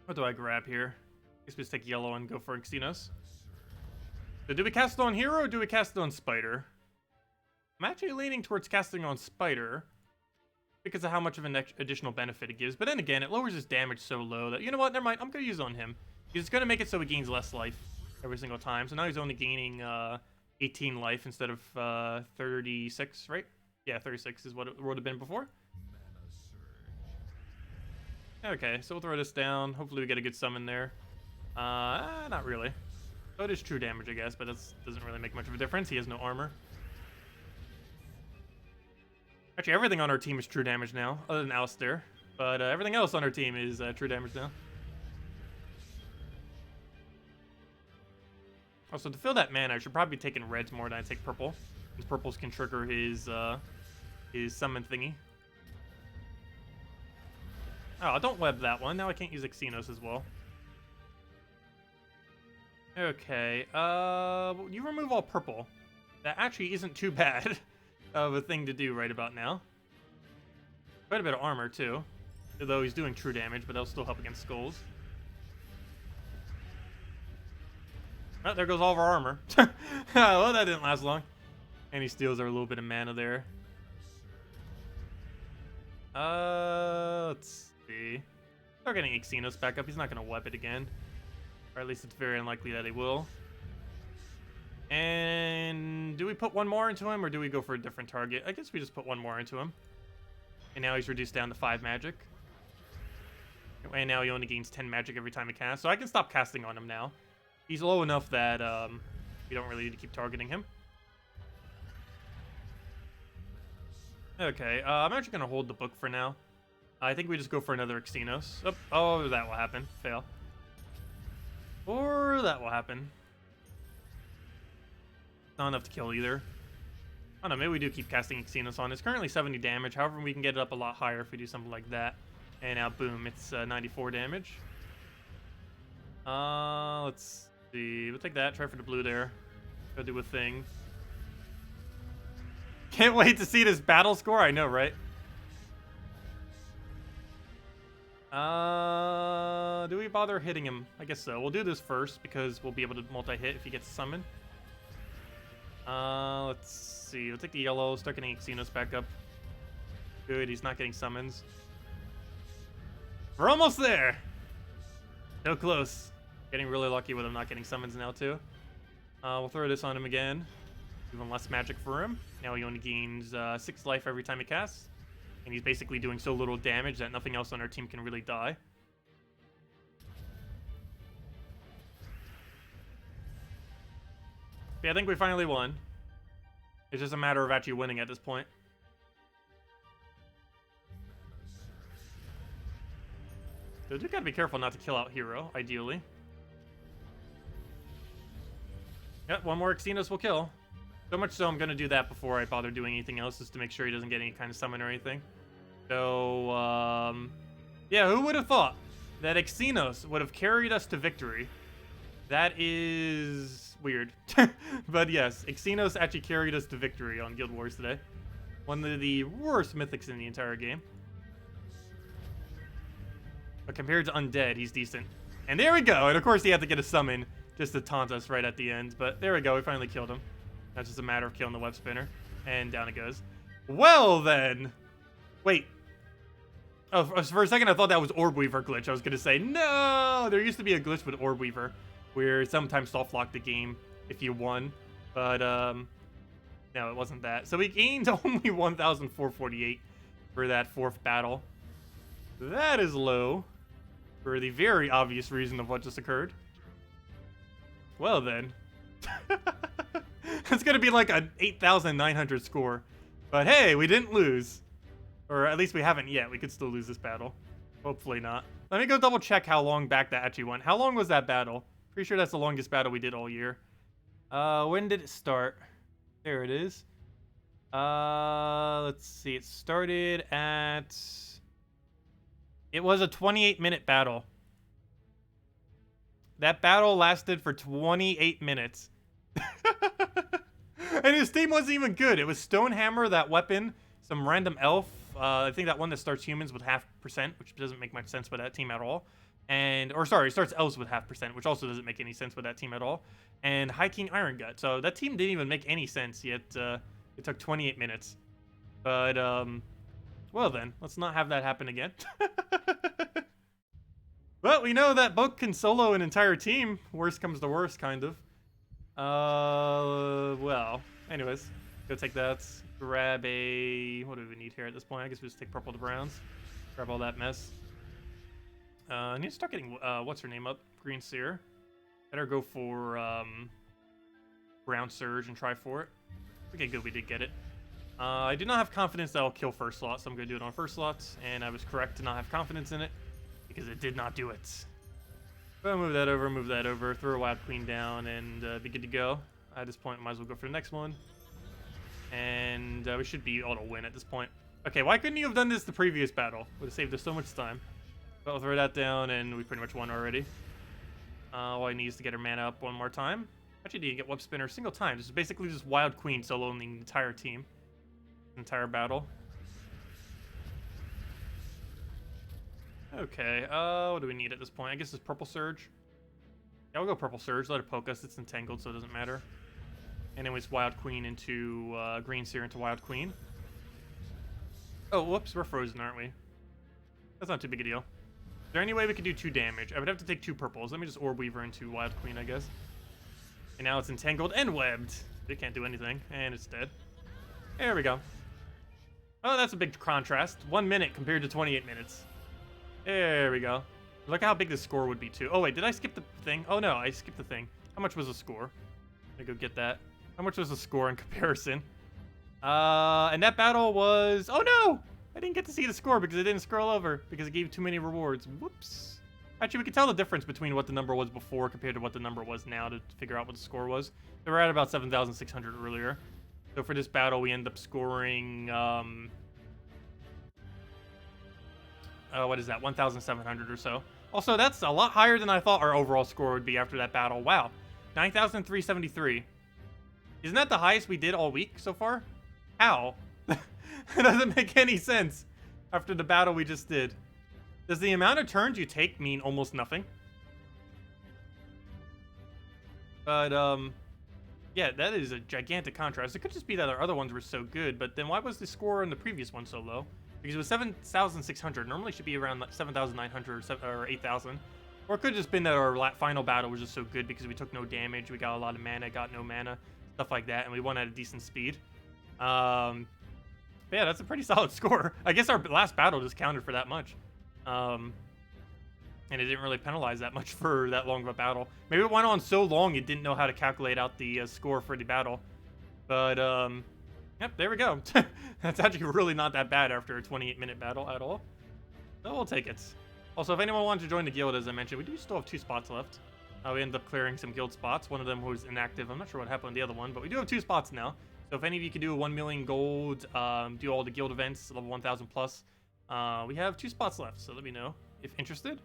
Speaker 1: what do I grab here? I guess we just take yellow and go for Xenos. So do we cast it on Hero or do we cast it on Spider? I'm actually leaning towards casting on Spider because of how much of an additional benefit it gives. But then again, it lowers his damage so low that, you know what, never mind, I'm going to use it on him. It's going to make it so he gains less life every single time. So now he's only gaining 18 life instead of 36, right? Yeah, 36 is what it would have been before. Okay, so we'll throw this down. Hopefully we get a good summon there. Not really. So it is true damage, I guess, but that doesn't really make much of a difference. He has no armor. Actually, everything on our team is true damage now, other than Alistair. But everything else on our team is true damage now. Also, to fill that mana, I should probably be taking reds more than I take purple. Because purples can trigger his summon thingy. Oh, don't web that one. Now I can't use Xenos as well. Okay, you remove all purple. That actually isn't too bad of a thing to do right about now. Quite a bit of armor, too. Although he's doing true damage, but that'll still help against skulls. Oh, there goes all of our armor. Well, that didn't last long. And he steals our little bit of mana there. Let's see. Start getting Xenos back up. He's not going to web it again. Or at least it's very unlikely that he will. And do we put one more into him, or do we go for a different target? I guess we just put one more into him. And now he's reduced down to 5 magic. And now he only gains 10 magic every time he casts. So I can stop casting on him now. He's low enough that we don't really need to keep targeting him. Okay, I'm actually going to hold the book for now. I think we just go for another Xenos. Oh, that will happen. Fail. Or that will happen. Not enough to kill either. I don't know, maybe we do keep casting Xenos on. It's currently 70 damage. However, we can get it up a lot higher if we do something like that. And now, boom, it's 94 damage. Let's see. We'll take that. Try for the blue there. Go do a thing. Can't wait to see this battle score. I know, right? Do we bother hitting him? I guess so. We'll do this first because we'll be able to multi-hit if he gets summoned. Let's see. We'll take the yellow. Start getting Xenos back up. Good. He's not getting summons. We're almost there. So close. Getting really lucky with him not getting summons now, too. We'll throw this on him again. Even less magic for him. Now he only gains 6 life every time he casts. And he's basically doing so little damage that nothing else on our team can really die. But yeah, I think we finally won. It's just a matter of actually winning at this point. So you gotta be careful not to kill out hero, ideally. Yep, one more Xenos will kill. So much so I'm gonna do that before I bother doing anything else, just to make sure he doesn't get any kind of summon or anything. So, yeah, who would have thought that Xenos would have carried us to victory? That is weird. But yes, Xenos actually carried us to victory on Guild Wars today. One of the worst mythics in the entire game. But compared to Undead, he's decent. And there we go. And of course he had to get a summon just to taunt us right at the end. But there we go. We finally killed him. That's just a matter of killing the web spinner. And down it goes. Well then. Wait. Oh, for a second I thought that was Orb Weaver glitch. I was going to say, no! There used to be a glitch with Orb Weaver where sometimes soft lock the game if you won. But, no, it wasn't that. So we gained only 1,448 for that fourth battle. That is low for the very obvious reason of what just occurred. Well then. It's going to be like an 8,900 score. But hey, we didn't lose. Or at least we haven't yet. We could still lose this battle. Hopefully not. Let me go double check how long back that actually went. How long was that battle? Pretty sure that's the longest battle we did all year. When did it start? There it is. Let's see. It started at... It was a 28-minute battle. That battle lasted for 28 minutes. And his team wasn't even good. It was Stonehammer, that weapon, some random elf. I think that one that starts humans with 0.5%, which doesn't make much sense with that team at all. And, or sorry, it starts elves with 0.5%, which also doesn't make any sense with that team at all. And High King Iron Gut. So that team didn't even make any sense, yet it took 28 minutes. But, well then, let's not have that happen again. Well, we know that Book can solo an entire team. Worst comes to worst, kind of. Well, anyways, go take that. Grab a... What do we need here at this point? I guess we just take purple to browns. Grab all that mess. I need to start getting, what's her name up? Green Seer. Better go for, Brown Surge and try for it. Okay, good, we did get it. I do not have confidence that I'll kill first slot, so I'm going to do it on first slot. And I was correct to not have confidence in it, because it did not do it. But I'll move that over, throw a Wild Queen down, and be good to go. At this point, might as well go for the next one. And we should be able to win at this point. Okay, why couldn't you have done this the previous battle? Would have saved us so much time. But I'll throw that down, and we pretty much won already. All I need is to get her mana up one more time. Actually, didn't get Web Spinner a single time. This is basically just Wild Queen soloing the entire team. Entire battle. Okay, what do we need at this point? I guess it's Purple Surge. Yeah, we'll go Purple Surge. Let it poke us. It's entangled, so it doesn't matter. And then it's Wild Queen into Green Seer into Wild Queen. Oh, whoops, we're frozen, aren't we? That's not too big a deal. Is there any way we could do 2 damage? I would have to take 2 purples. Let me just Orb Weaver into Wild Queen, I guess. And now it's entangled and webbed. It can't do anything, and it's dead. There we go. Oh, that's a big contrast. 1 minute compared to 28 minutes. There we go. Look how big the score would be, too. Oh, wait, did I skip the thing? Oh, no, I skipped the thing. How much was the score? Let me go get that. How much was the score in comparison? And that battle was... Oh, no! I didn't get to see the score because it didn't scroll over because it gave too many rewards. Whoops. Actually, we could tell the difference between what the number was before compared to what the number was now to figure out what the score was. They were at about 7,600 earlier. So for this battle, we end up scoring... what is that? 1,700 or so. Also, that's a lot higher than I thought our overall score would be after that battle. Wow. 9,373. Isn't that the highest we did all week so far? How? It doesn't make any sense after the battle we just did. Does the amount of turns you take mean almost nothing? But, yeah, that is a gigantic contrast. It could just be that our other ones were so good, but then why was the score on the previous one so low? Because it was 7,600. Normally it should be around 7,900 or 8,000. Or it could have just been that our final battle was just so good because we took no damage, we got a lot of mana, got no mana, stuff like that, and we won at a decent speed. But yeah, that's a pretty solid score. I guess our last battle just counted for that much. And it didn't really penalize that much for that long of a battle. Maybe it went on so long it didn't know how to calculate out the score for the battle. But, yep, there we go. That's actually really not that bad after a 28-minute battle at all. So we'll take it. Also, if anyone wanted to join the guild, as I mentioned, we do still have 2 spots left. We ended up clearing some guild spots. One of them was inactive. I'm not sure what happened with the other one, but we do have 2 spots now. So if any of you could do a 1 million gold, do all the guild events, level 1000 plus, we have 2 spots left. So let me know if interested.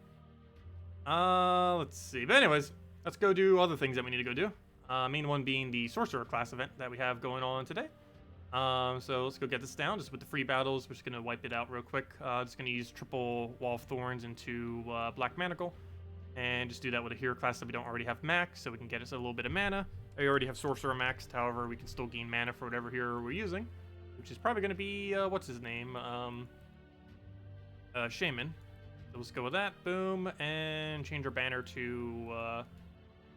Speaker 1: Let's see. But anyways, let's go do other things that we need to go do. Main one being the Sorcerer class event that we have going on today. So let's go get this down just with the free battles. We're just going to wipe it out real quick. Just going to use triple Wall of Thorns into Black Manacle. And just do that with a hero class that we don't already have max, so we can get us a little bit of mana. I already have Sorcerer maxed, however, we can still gain mana for whatever hero we're using. Which is probably going to be, what's his name? Shaman. So let's go with that. Boom. And change our banner to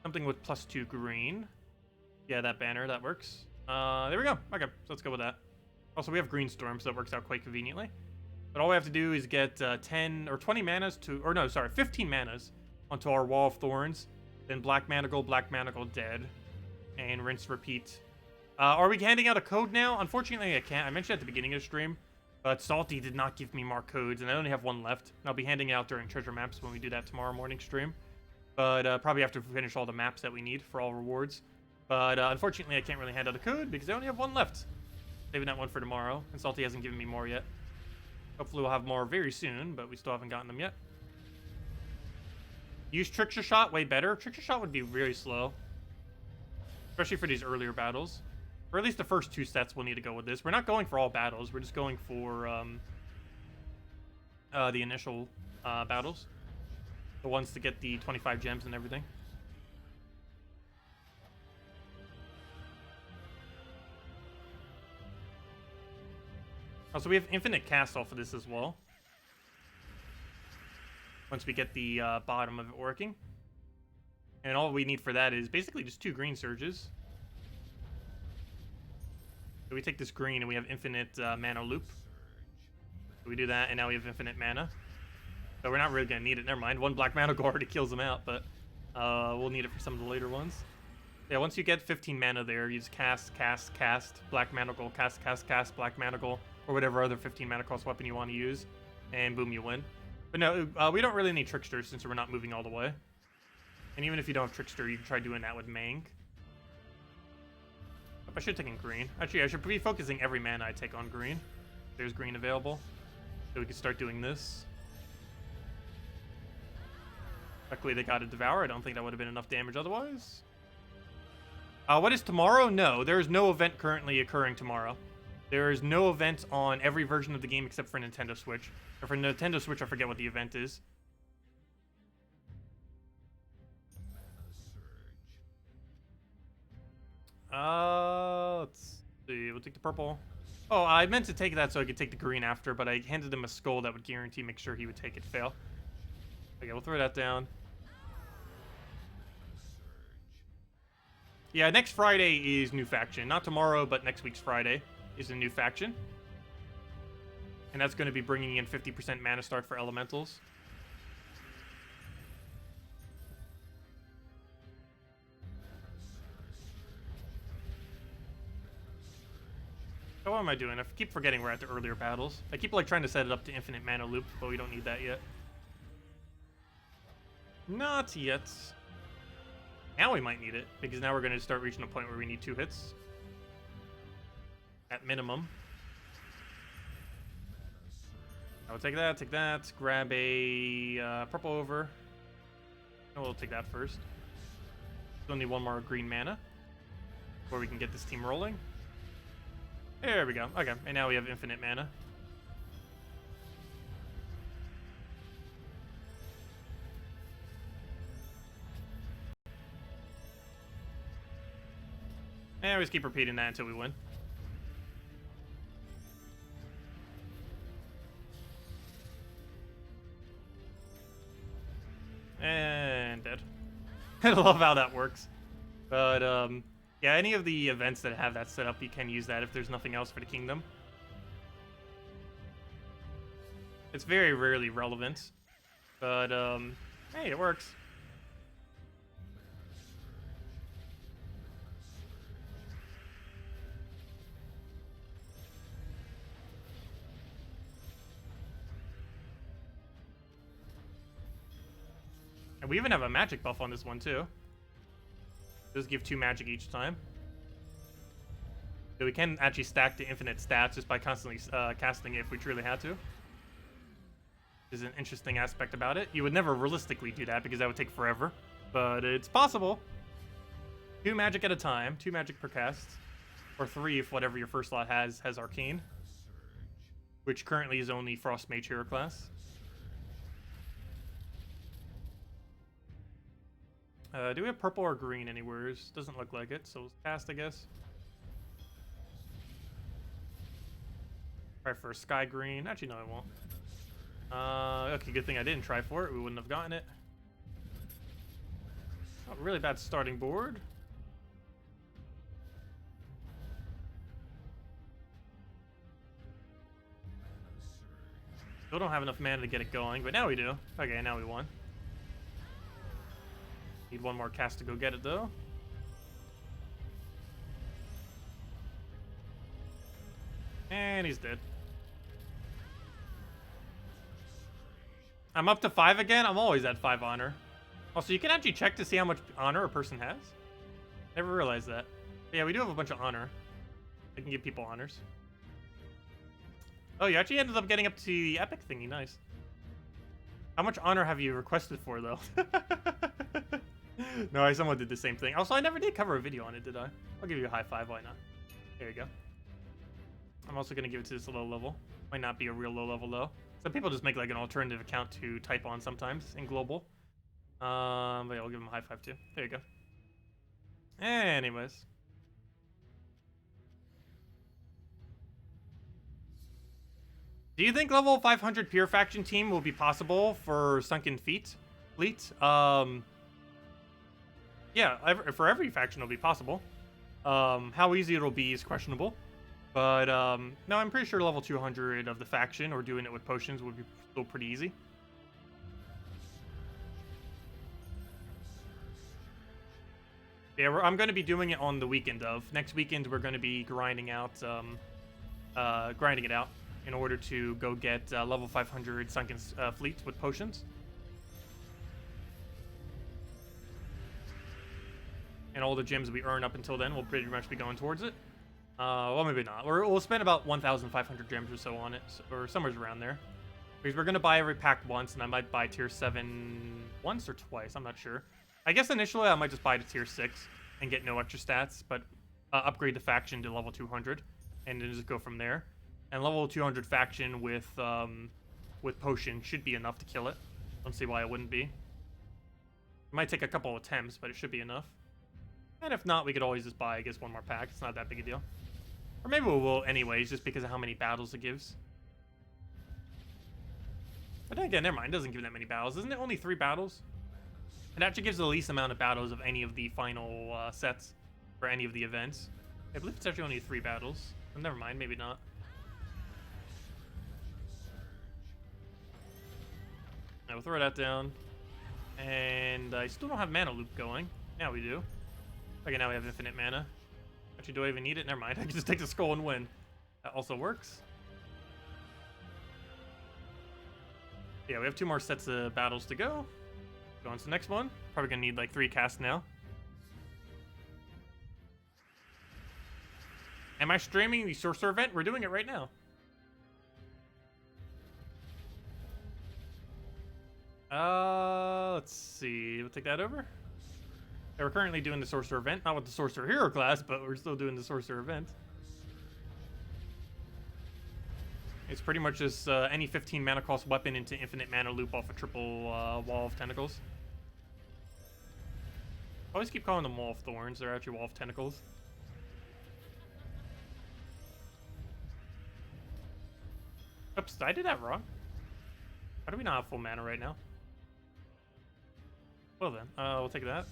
Speaker 1: something with +2 green. Yeah, that banner, that works. There we go. Okay, so let's go with that. Also, we have Green Storm, so that works out quite conveniently. But all we have to do is get 10 or 20 manas to, or no, sorry, 15 manas onto our Wall of Thorns. Then Black Manacle, dead. And rinse, repeat. Are we handing out a code now? Unfortunately, I can't. I mentioned at the beginning of the stream, but Salty did not give me more codes, and I only have 1 left. I'll be handing out during treasure maps when we do that tomorrow morning stream. But probably after we finish all the maps that we need for all rewards. But unfortunately, I can't really hand out a code because I only have 1 left. Saving that one for tomorrow, and Salty hasn't given me more yet. Hopefully we'll have more very soon, but we still haven't gotten them yet. Use Trickster Shot way better. Trickster Shot would be really slow, especially for these earlier battles. Or at least the first 2 sets we'll need to go with this. We're not going for all battles. We're just going for the initial battles. The ones to get the 25 gems and everything. Also, we have infinite cast off of this as well. Once we get the bottom of it working. And all we need for that is basically just 2 green surges. So we take this green and we have infinite mana loop. So we do that and now we have infinite mana. So we're not really going to need it. Never mind. 1 black mana already kills them out, but we'll need it for some of the later ones. Yeah, once you get 15 mana there, you just cast, Black Manacle, cast, Black Manacle, or whatever other 15 mana cost weapon you want to use, and boom, you win. But no, we don't really need Trickster since we're not moving all the way. And even if you don't have Trickster, you can try doing that with Mang. I should have taken green. Actually, I should be focusing every mana I take on green. There's green available. So we can start doing this. Luckily, they got a Devour. I don't think that would have been enough damage otherwise. What is tomorrow? No, there is no event currently occurring tomorrow. There is no event on every version of the game except for Nintendo Switch. Or for Nintendo Switch, I forget what the event is. Let's see. We'll take the purple. Oh, I meant to take that so I could take the green after, but I handed him a skull that would guarantee make sure he would take it fail. Okay, we'll throw that down. Yeah, next Friday is new faction. Not tomorrow, but next week's Friday is a new faction. And that's going to be bringing in 50% mana start for elementals. So what am I doing? I keep forgetting we're at the earlier battles. I keep like trying to set it up to infinite mana loop, but we don't need that yet. Not yet. Now we might need it, because now we're going to start reaching a point where we need 2 hits. At minimum. I will take that, grab a purple over. And we'll take that first. Still need 1 more green mana before we can get this team rolling. There we go. Okay, and now we have infinite mana. And we just keep repeating that until we win. And dead. I love how that works. But, yeah, any of the events that have that set up, you can use that if there's nothing else for the kingdom. It's very rarely relevant. But, hey, it works. And we even have a magic buff on this one too. Does give 2 magic each time. So we can actually stack the infinite stats just by constantly casting it if we truly had to. Is an interesting aspect about it. You would never realistically do that because that would take forever, but it's possible. 2 magic at a time, 2 magic per cast, or 3 if whatever your first slot has arcane, which currently is only Frost Mage hero class. Do we have purple or green anywhere? Doesn't look like it, so cast, I guess. Try for a sky green. Actually, no, I won't. Okay, good thing I didn't try for it. We wouldn't have gotten it. Oh, really bad starting board. Still don't have enough mana to get it going, but now we do. Okay, now we won. Need 1 more cast to go get it, though. And he's dead. I'm up to 5 again? I'm always at 5 honor. Also, you can actually check to see how much honor a person has. Never realized that. But yeah, we do have a bunch of honor. I can give people honors. Oh, you actually ended up getting up to the epic thingy. Nice. How much honor have you requested for, though? No, I somewhat did the same thing. Also, I never did cover a video on it, did I? I'll give you a high 5. Why not? There you go. I'm also going to give it to this low level. Might not be a real low level, though. Some people just make like an alternative account to type on sometimes in global. But yeah, I'll give him a high 5 too. There you go. Anyways. Do you think level 500 pure faction team will be possible for Sunken Fleet? Yeah, for every faction it'll be possible. How easy it'll be is questionable. But, no, I'm pretty sure level 200 of the faction, or doing it with potions, would be still pretty easy. Yeah, I'm going to be doing it on the weekend of. Next weekend, we're going to be grinding it out in order to go get level 500 Sunken Fleet with potions. And all the gems we earn up until then will pretty much be going towards it. Well, maybe not. We'll spend about 1,500 gems or so on it, or somewhere around there. Because we're going to buy every pack once, and I might buy tier 7 once or twice. I'm not sure. I guess initially I might just buy to tier 6 and get no extra stats, but upgrade the faction to level 200, and then just go from there. And level 200 faction with potion should be enough to kill it. Don't see why it wouldn't be. It might take a couple attempts, but it should be enough. And if not, we could always just buy, I guess, 1 more pack. It's not that big a deal. Or maybe we will anyways, just because of how many battles it gives. But then again, never mind. It doesn't give that many battles. Isn't it only 3 battles? It actually gives the least amount of battles of any of the final sets for any of the events. I believe it's actually only 3 battles. But never mind, maybe not. Now we'll throw that down. And I still don't have mana loop going. Now we do. Okay, now we have infinite mana. Actually, do I even need it? Never mind. I can just take the skull and win. That also works. Yeah, we have 2 more sets of battles to go. Go on to the next one. Probably gonna need like 3 casts now. Am I streaming the Sorcerer event? We're doing it right now. Let's see. We'll take that over. Yeah, we're currently doing the Sorcerer event. Not with the Sorcerer hero class, but we're still doing the Sorcerer event. It's pretty much just any 15 mana cost weapon into infinite mana loop off a triple wall of tentacles. I always keep calling them wall of thorns. They're actually wall of tentacles. Oops, I did that wrong. How do we not have full mana right now? Well then, we'll take that.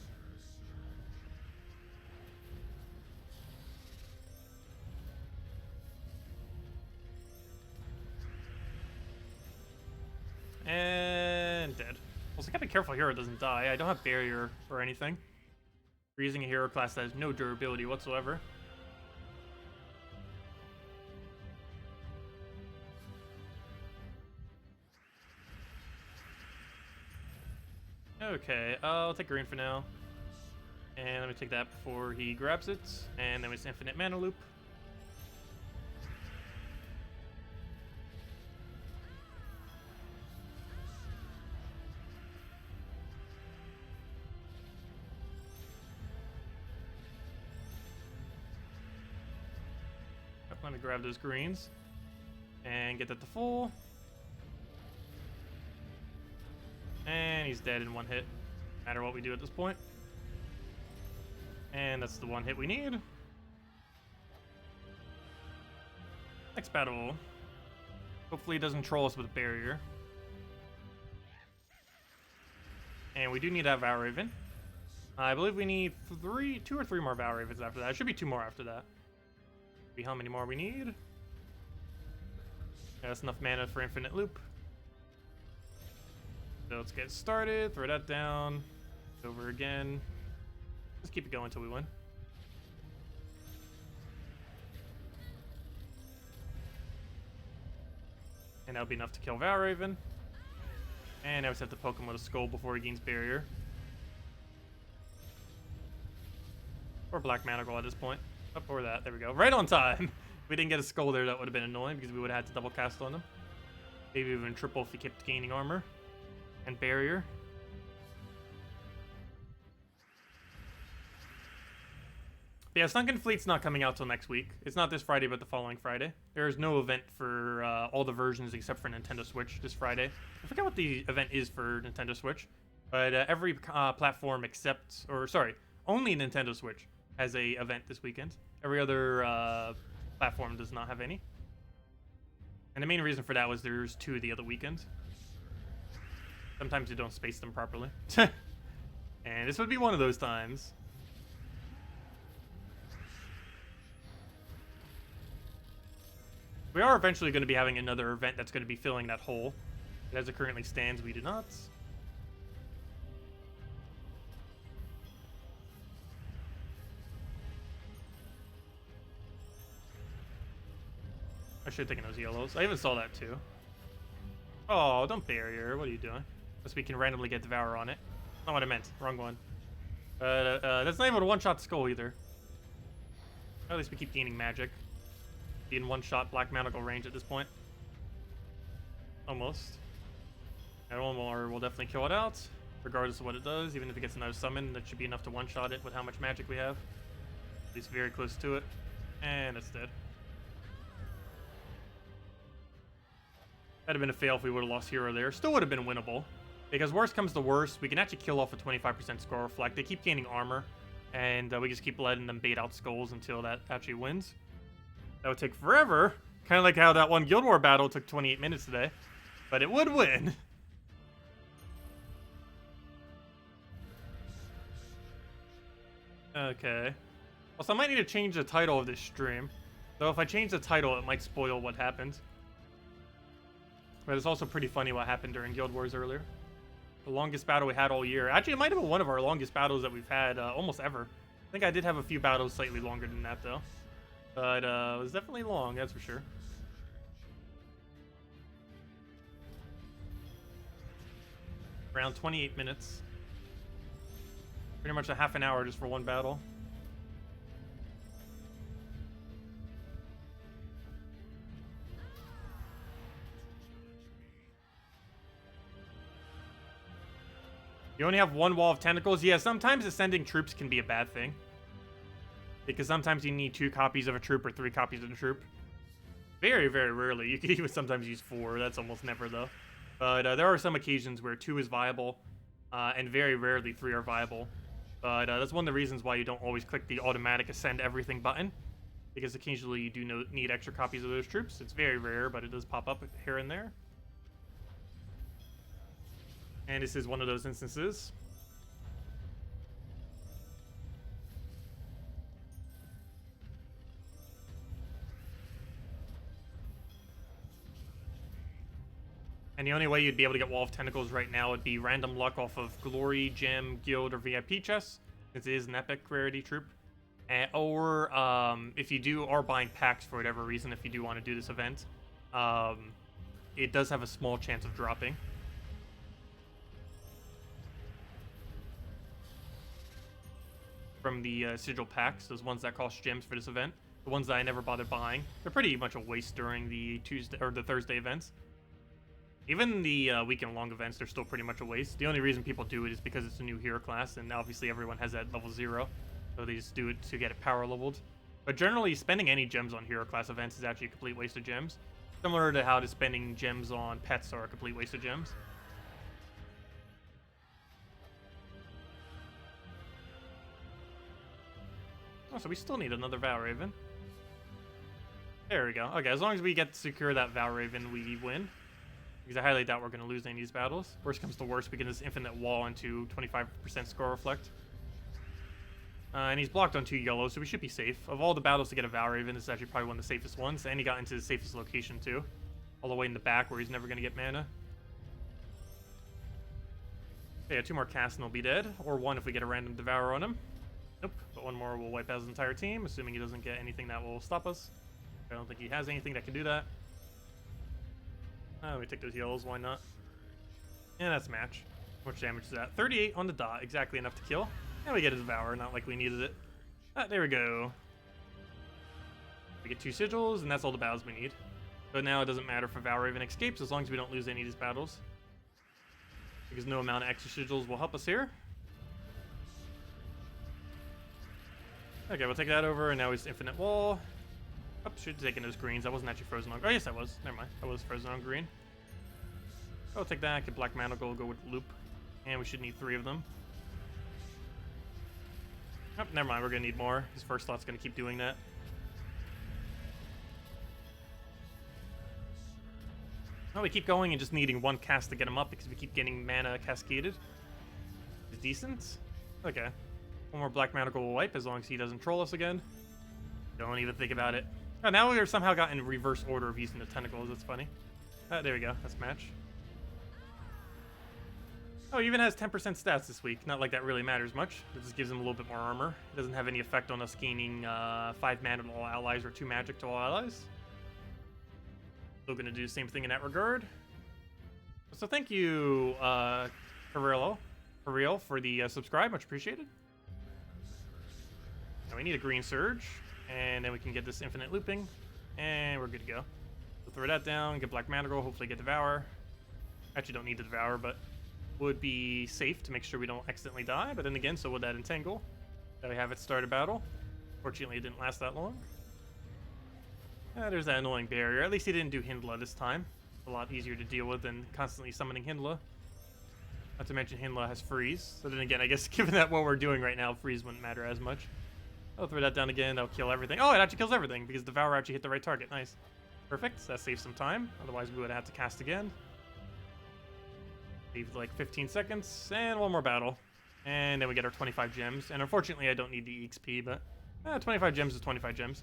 Speaker 1: And dead. Also, gotta be careful hero doesn't die. I don't have barrier or anything. We're using a hero class that has no durability whatsoever. Okay, I'll take green for now. And let me take that before he grabs it. And then we just infinite mana loop. Let me grab those greens and get that to full. And he's dead in one hit, no matter what we do at this point. And that's the one hit we need. Next battle. Hopefully he doesn't troll us with a barrier. And we do need to have Valraven. I believe we need 2 or 3 more Valravens after that. It should be 2 more after that. See how many more we need. Yeah, that's enough mana for infinite loop. So let's get started. Throw that down. Over again. Just keep it going until we win. And that'll be enough to kill Valraven. And now we just have to poke him with a skull before he gains barrier. Or black manacle at this point. Up or that. There we go. Right on time. If we didn't get a skull there, that would have been annoying because we would have had to double cast on him. Maybe even triple if he kept gaining armor and barrier. But yeah, Sunken Fleet's not coming out till next week. It's not this Friday, but the following Friday. There is no event for all the versions except for Nintendo Switch this Friday. I forget what the event is for Nintendo Switch, but every platform except, or sorry, only Nintendo Switch has a event this weekend. Every other platform does not have any. And the main reason for that was there's 2 the other weekend. Sometimes you don't space them properly. And this would be one of those times. We are eventually going to be having another event that's going to be filling that hole. But as it currently stands, we do not. I should have taken those yellows. I even saw that too. Oh, don't barrier. What are you doing? Unless we can randomly get Devour on it. Not what I meant. Wrong one. That's not even a one-shot skull either. At least we keep gaining magic. Be in one-shot black manacle range at this point. Almost. And one more will definitely kill it out, regardless of what it does. Even if it gets another summon, that should be enough to one-shot it with how much magic we have. At least very close to it. And it's dead. That'd have been a fail if we would have lost hero there. Still would have been winnable. Because worst comes to worst, we can actually kill off a 25% score reflect. They keep gaining armor. And we just keep letting them bait out skulls until that actually wins. That would take forever. Kind of like how that one Guild War battle took 28 minutes today. But it would win. Okay. Also, I might need to change the title of this stream. Though if I change the title, it might spoil what happened. But it's also pretty funny what happened during Guild Wars earlier. The longest battle we had all year. Actually, it might have been one of our longest battles that we've had almost ever. I think I did have a few battles slightly longer than that, though. But it was definitely long, that's for sure. Around 28 minutes. Pretty much a half an hour just for one battle. You only have one wall of tentacles? Yeah, sometimes ascending troops can be a bad thing. Because sometimes you need 2 copies of a troop or 3 copies of a troop. Very, very rarely. You can even sometimes use 4. That's almost never, though. But there are some occasions where 2 is viable, and very rarely 3 are viable. But that's one of the reasons why you don't always click the automatic ascend everything button. Because occasionally you do need extra copies of those troops. It's very rare, but it does pop up here and there. And this is one of those instances. And the only way you'd be able to get Wall of Tentacles right now would be random luck off of Glory, Gem, Guild, or VIP chests, since it is an epic rarity troop. Or if you are buying packs for whatever reason, if you do want to do this event, it does have a small chance of dropping. from the sigil packs, those ones that cost gems for this event. The ones that I never bothered buying. They're pretty much a waste during the Tuesday or the Thursday events. Even the weekend long events, they're still pretty much a waste. The only reason people do it is because it's a new hero class, and obviously everyone has that level 0. So they just do it to get it power leveled. But generally, spending any gems on hero class events is actually a complete waste of gems. Similar to how spending gems on pets are a complete waste of gems. Oh, so we still need another Valraven. There we go. Okay, as long as we get to secure that Valraven, we win. Because I highly doubt we're going to lose any of these battles. Worst comes to worst, we get this infinite wall into 25% score reflect. And he's blocked on 2 yellow, so we should be safe. Of all the battles to get a Valraven, this is actually probably one of the safest ones. And he got into the safest location, too. All the way in the back, where he's never going to get mana. Okay, yeah, 2 more casts and he'll be dead. Or 1 if we get a random Devour on him. Nope, but 1 more will wipe out his entire team, assuming he doesn't get anything that will stop us. I don't think he has anything that can do that. We take those heals, why not? And that's a match. How much damage is that? 38 on the dot, exactly enough to kill. And we get a Devour, not like we needed it. There we go. We get 2 sigils, and that's all the battles we need. But now it doesn't matter if Valraven escapes, as long as we don't lose any of these battles. Because no amount of extra sigils will help us here. Okay, we'll take that over, and now he's infinite wall. Oh, should have taken those greens. I wasn't actually frozen on. Oh, yes, I was. Never mind. I was frozen on green. I'll take that. Get Black Manacle. Go with Loop. And we should need 3 of them. Oh, never mind. We're going to need more. His first slot's going to keep doing that. Oh, we keep going and just needing 1 cast to get him up because we keep getting mana cascaded. Is decent. Okay. 1 more Black Manacle will wipe as long as he doesn't troll us again. Don't even think about it. Oh, now we are somehow got in reverse order of using the tentacles. That's funny. There we go. That's match. Oh, he even has 10% stats this week. Not like that really matters much. It just gives him a little bit more armor. It doesn't have any effect on us gaining 5 mana to all allies or 2 magic to all allies. Still going to do the same thing in that regard. So thank you, Carillo, for the subscribe. Much appreciated. Now we need a green surge. And then we can get this infinite looping. And we're good to go. So throw that down, get Black Manacle, hopefully get Devour. Actually don't need to Devour, but would be safe to make sure we don't accidentally die. But then again, so would that Entangle. That we have it start a battle. Fortunately, it didn't last that long. There's that annoying barrier. At least he didn't do Hindla this time. It's a lot easier to deal with than constantly summoning Hindla. Not to mention Hindla has freeze. So then again, I guess given that what we're doing right now, freeze wouldn't matter as much. I'll throw that down again. That'll kill everything. Oh, it actually kills everything because Devour actually hit the right target. Nice. Perfect. That saves some time. Otherwise, we would have to cast again. Leave like 15 seconds. And 1 more battle. And then we get our 25 gems. And unfortunately, I don't need the EXP, but 25 gems is 25 gems.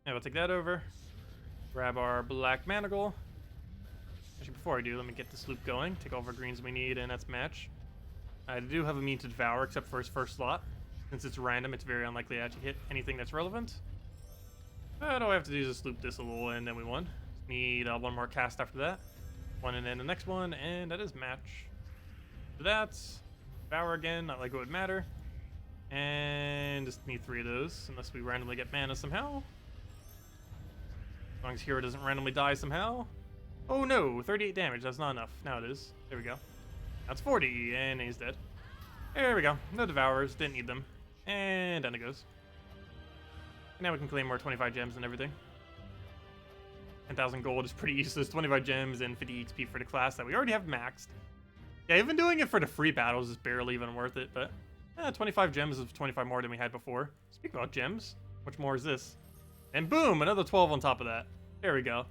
Speaker 1: And we'll take that over. Grab our Black Manacle. Actually, before I do, let me get this loop going. Take all of our greens we need, and that's match. I do have a mean to Devour, except for his first slot. Since it's random, it's very unlikely to actually hit anything that's relevant. But all I have to do is just loop this a little, and then we won. Just need 1 more cast after that. 1 and then the next one, and that is match. So that's Devour again, not like it would matter. And just need 3 of those, unless we randomly get mana somehow. As long as hero doesn't randomly die somehow. Oh no, 38 damage, that's not enough. Now it is. There we go. That's 40, and he's dead. There we go. No Devours, didn't need them. And down it goes. And now we can claim more 25 gems and everything. 10,000 gold is pretty useless. 25 gems and 50 XP for the class that we already have maxed. Yeah, even doing it for the free battles is barely even worth it, but 25 gems is 25 more than we had before. Speaking about gems, much more is this? And boom, another 12 on top of that. There we go.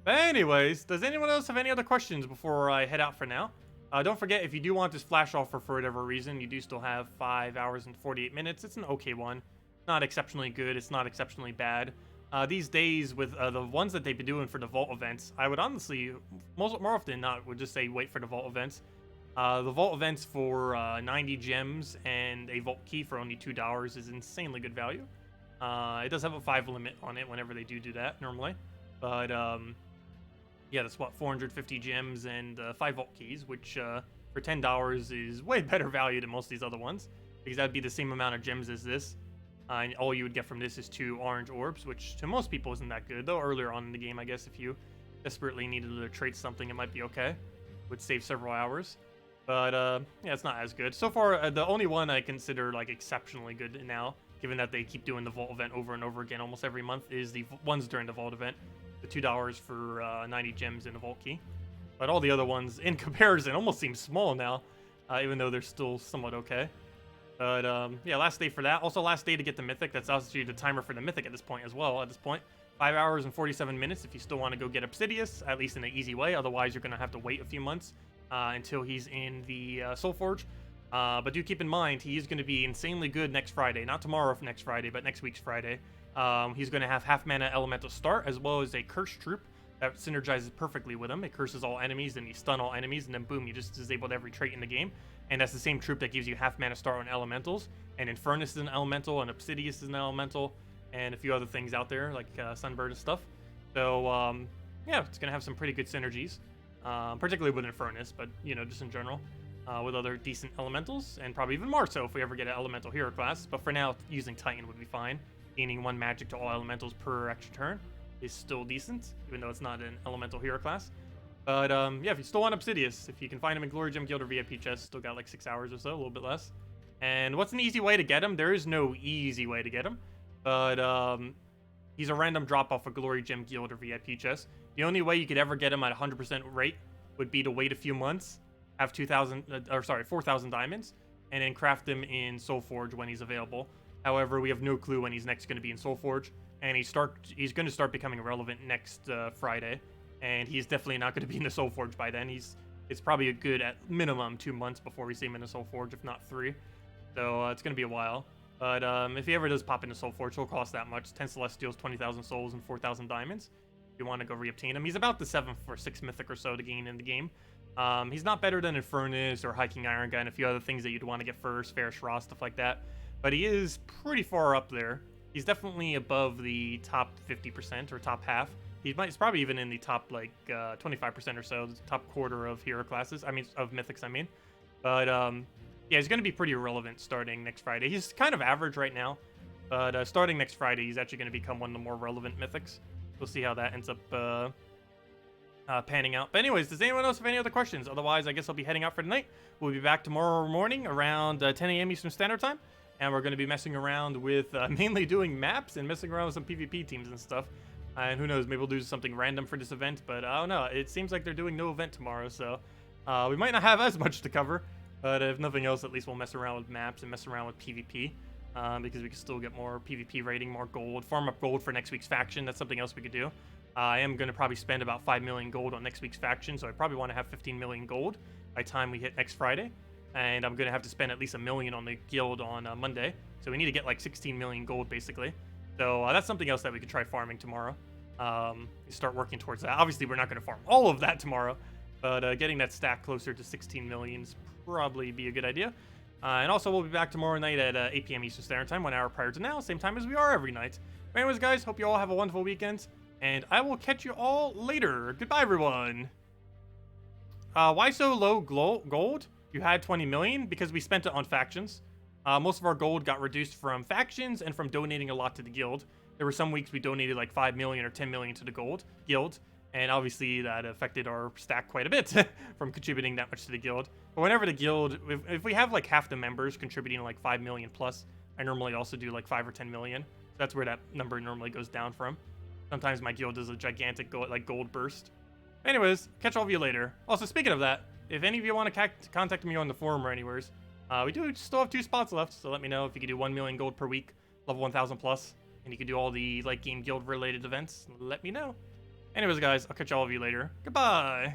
Speaker 1: But anyways, does anyone else have any other questions before I head out for now? Don't forget, if you do want this flash offer for whatever reason, you do still have 5 hours and 48 minutes. It's an okay one. Not exceptionally good. It's not exceptionally bad. These days, with the ones that they've been doing for the Vault events, I would honestly, more often than not, would just say wait for the Vault events. The Vault events for 90 gems and a Vault key for only $2 is insanely good value. It does have a 5 limit on it whenever they do that, normally. But, yeah, that's what, 450 gems and 5 Vault keys, which for $10 is way better value than most of these other ones. because that'd be the same amount of gems as this. And all you would get from this is 2 orange orbs, which to most people isn't that good, though earlier on in the game, I guess if you desperately needed to trade something, it might be okay. Would save several hours. But yeah, it's not as good. So far, the only one I consider like exceptionally good now, given that they keep doing the vault event over and over again almost every month, is the ones during the vault event. The $2 for 90 gems in the vault key. But all the other ones, in comparison, almost seem small now, even though they're still somewhat okay. But yeah, last day for that. Also, last day to get the Mythic. That's also the timer for the Mythic at this point as well. At this point, 5 hours and 47 minutes if you still want to go get Obsidius, at least in an easy way. Otherwise, you're going to have to wait a few months until he's in the Soul Forge. But do keep in mind, he is going to be insanely good next Friday. Not tomorrow for next Friday, but next week's Friday. He's going to have half mana elemental start, as well as a curse troop that synergizes perfectly with him. It curses all enemies, and you stun all enemies, and then boom, you just disabled every trait in the game. And that's the same troop that gives you half mana start on elementals. And Infernus is an elemental, and Obsidius is an elemental, and a few other things out there, like Sunbird and stuff. So, yeah, it's going to have some pretty good synergies, particularly with Infernus, but, you know, just in general. With other decent elementals, and probably even more so if we ever get an elemental hero class. But for now, using Titan would be fine. Gaining 1 magic to all elementals per extra turn is still decent, even though it's not an elemental hero class. But yeah, if you still want Obsidius, if you can find him in Glory Gem Guild or VIP chest, still got like 6 hours or so, a little bit less. And what's an easy way to get him? There is no easy way to get him, but he's a random drop off of Glory Gem Guild or VIP chest. The only way you could ever get him at 100% rate would be to wait a few months, have 4,000 diamonds, and then craft them in Soul Forge when he's available. However, we have no clue when he's next going to be in Soul Forge, and he's going to start becoming relevant next Friday, and he's definitely not going to be in the Soul Forge by then. It's probably a good at minimum 2 months before we see him in the Soul Forge, if not 3. So it's going to be a while. But if he ever does pop into Soul Forge, he'll cost that much: 10 Celestials, 20,000 souls, and 4,000 diamonds. If you want to go reobtain him, he's about the 7th or 6th mythic or so to gain in the game. He's not better than Infernus or Hiking Iron Guy and a few other things that you'd want to get first, Ferris Raw, stuff like that. But he is pretty far up there. He's definitely above the top 50% or top half. He's probably even in the top like 25% or so, the top quarter of hero classes. I mean, of mythics. I mean, but yeah, he's going to be pretty irrelevant starting next Friday. He's kind of average right now, but starting next Friday, he's actually going to become one of the more relevant mythics. We'll see how that ends up panning out. But anyways, does anyone else have any other questions? Otherwise, I guess I'll be heading out for tonight. We'll be back tomorrow morning around 10 a.m. Eastern Standard Time. And we're going to be messing around with mainly doing maps and messing around with some PvP teams and stuff. And who knows, maybe we'll do something random for this event. But I don't know. It seems like they're doing no event tomorrow. So we might not have as much to cover. But if nothing else, at least we'll mess around with maps and mess around with PvP. Because we can still get more PvP rating, more gold. Farm up gold for next week's faction. That's something else we could do. I am going to probably spend about 5 million gold on next week's faction. So I probably want to have 15 million gold by the time we hit next Friday. And I'm going to have to spend at least 1 million on the guild on Monday. So we need to get like 16 million gold, basically. So that's something else that we could try farming tomorrow. Start working towards that. Obviously, we're not going to farm all of that tomorrow. But getting that stack closer to 16 million is probably be a good idea. And also, we'll be back tomorrow night at 8 p.m. Eastern Standard Time, 1 hour prior to now. Same time as we are every night. But anyways, guys, hope you all have a wonderful weekend. And I will catch you all later. Goodbye, everyone. Why so low gold? You had 20 million because we spent it on factions. Most of our gold got reduced from factions and from donating a lot to the guild. There were some weeks we donated like 5 million or 10 million to the guild. And obviously that affected our stack quite a bit from contributing that much to the guild. But whenever the guild, if we have like half the members contributing like 5 million plus, I normally also do like 5 or 10 million. So that's where that number normally goes down from. Sometimes my guild does a gigantic gold burst. Anyways, catch all of you later. Also, speaking of that, if any of you want to contact me on the forum or anywhere, we do still have 2 spots left. So let me know if you can do 1 million gold per week, level 1000 plus, and you can do all the like game guild related events. Let me know. Anyways, guys, I'll catch all of you later. Goodbye.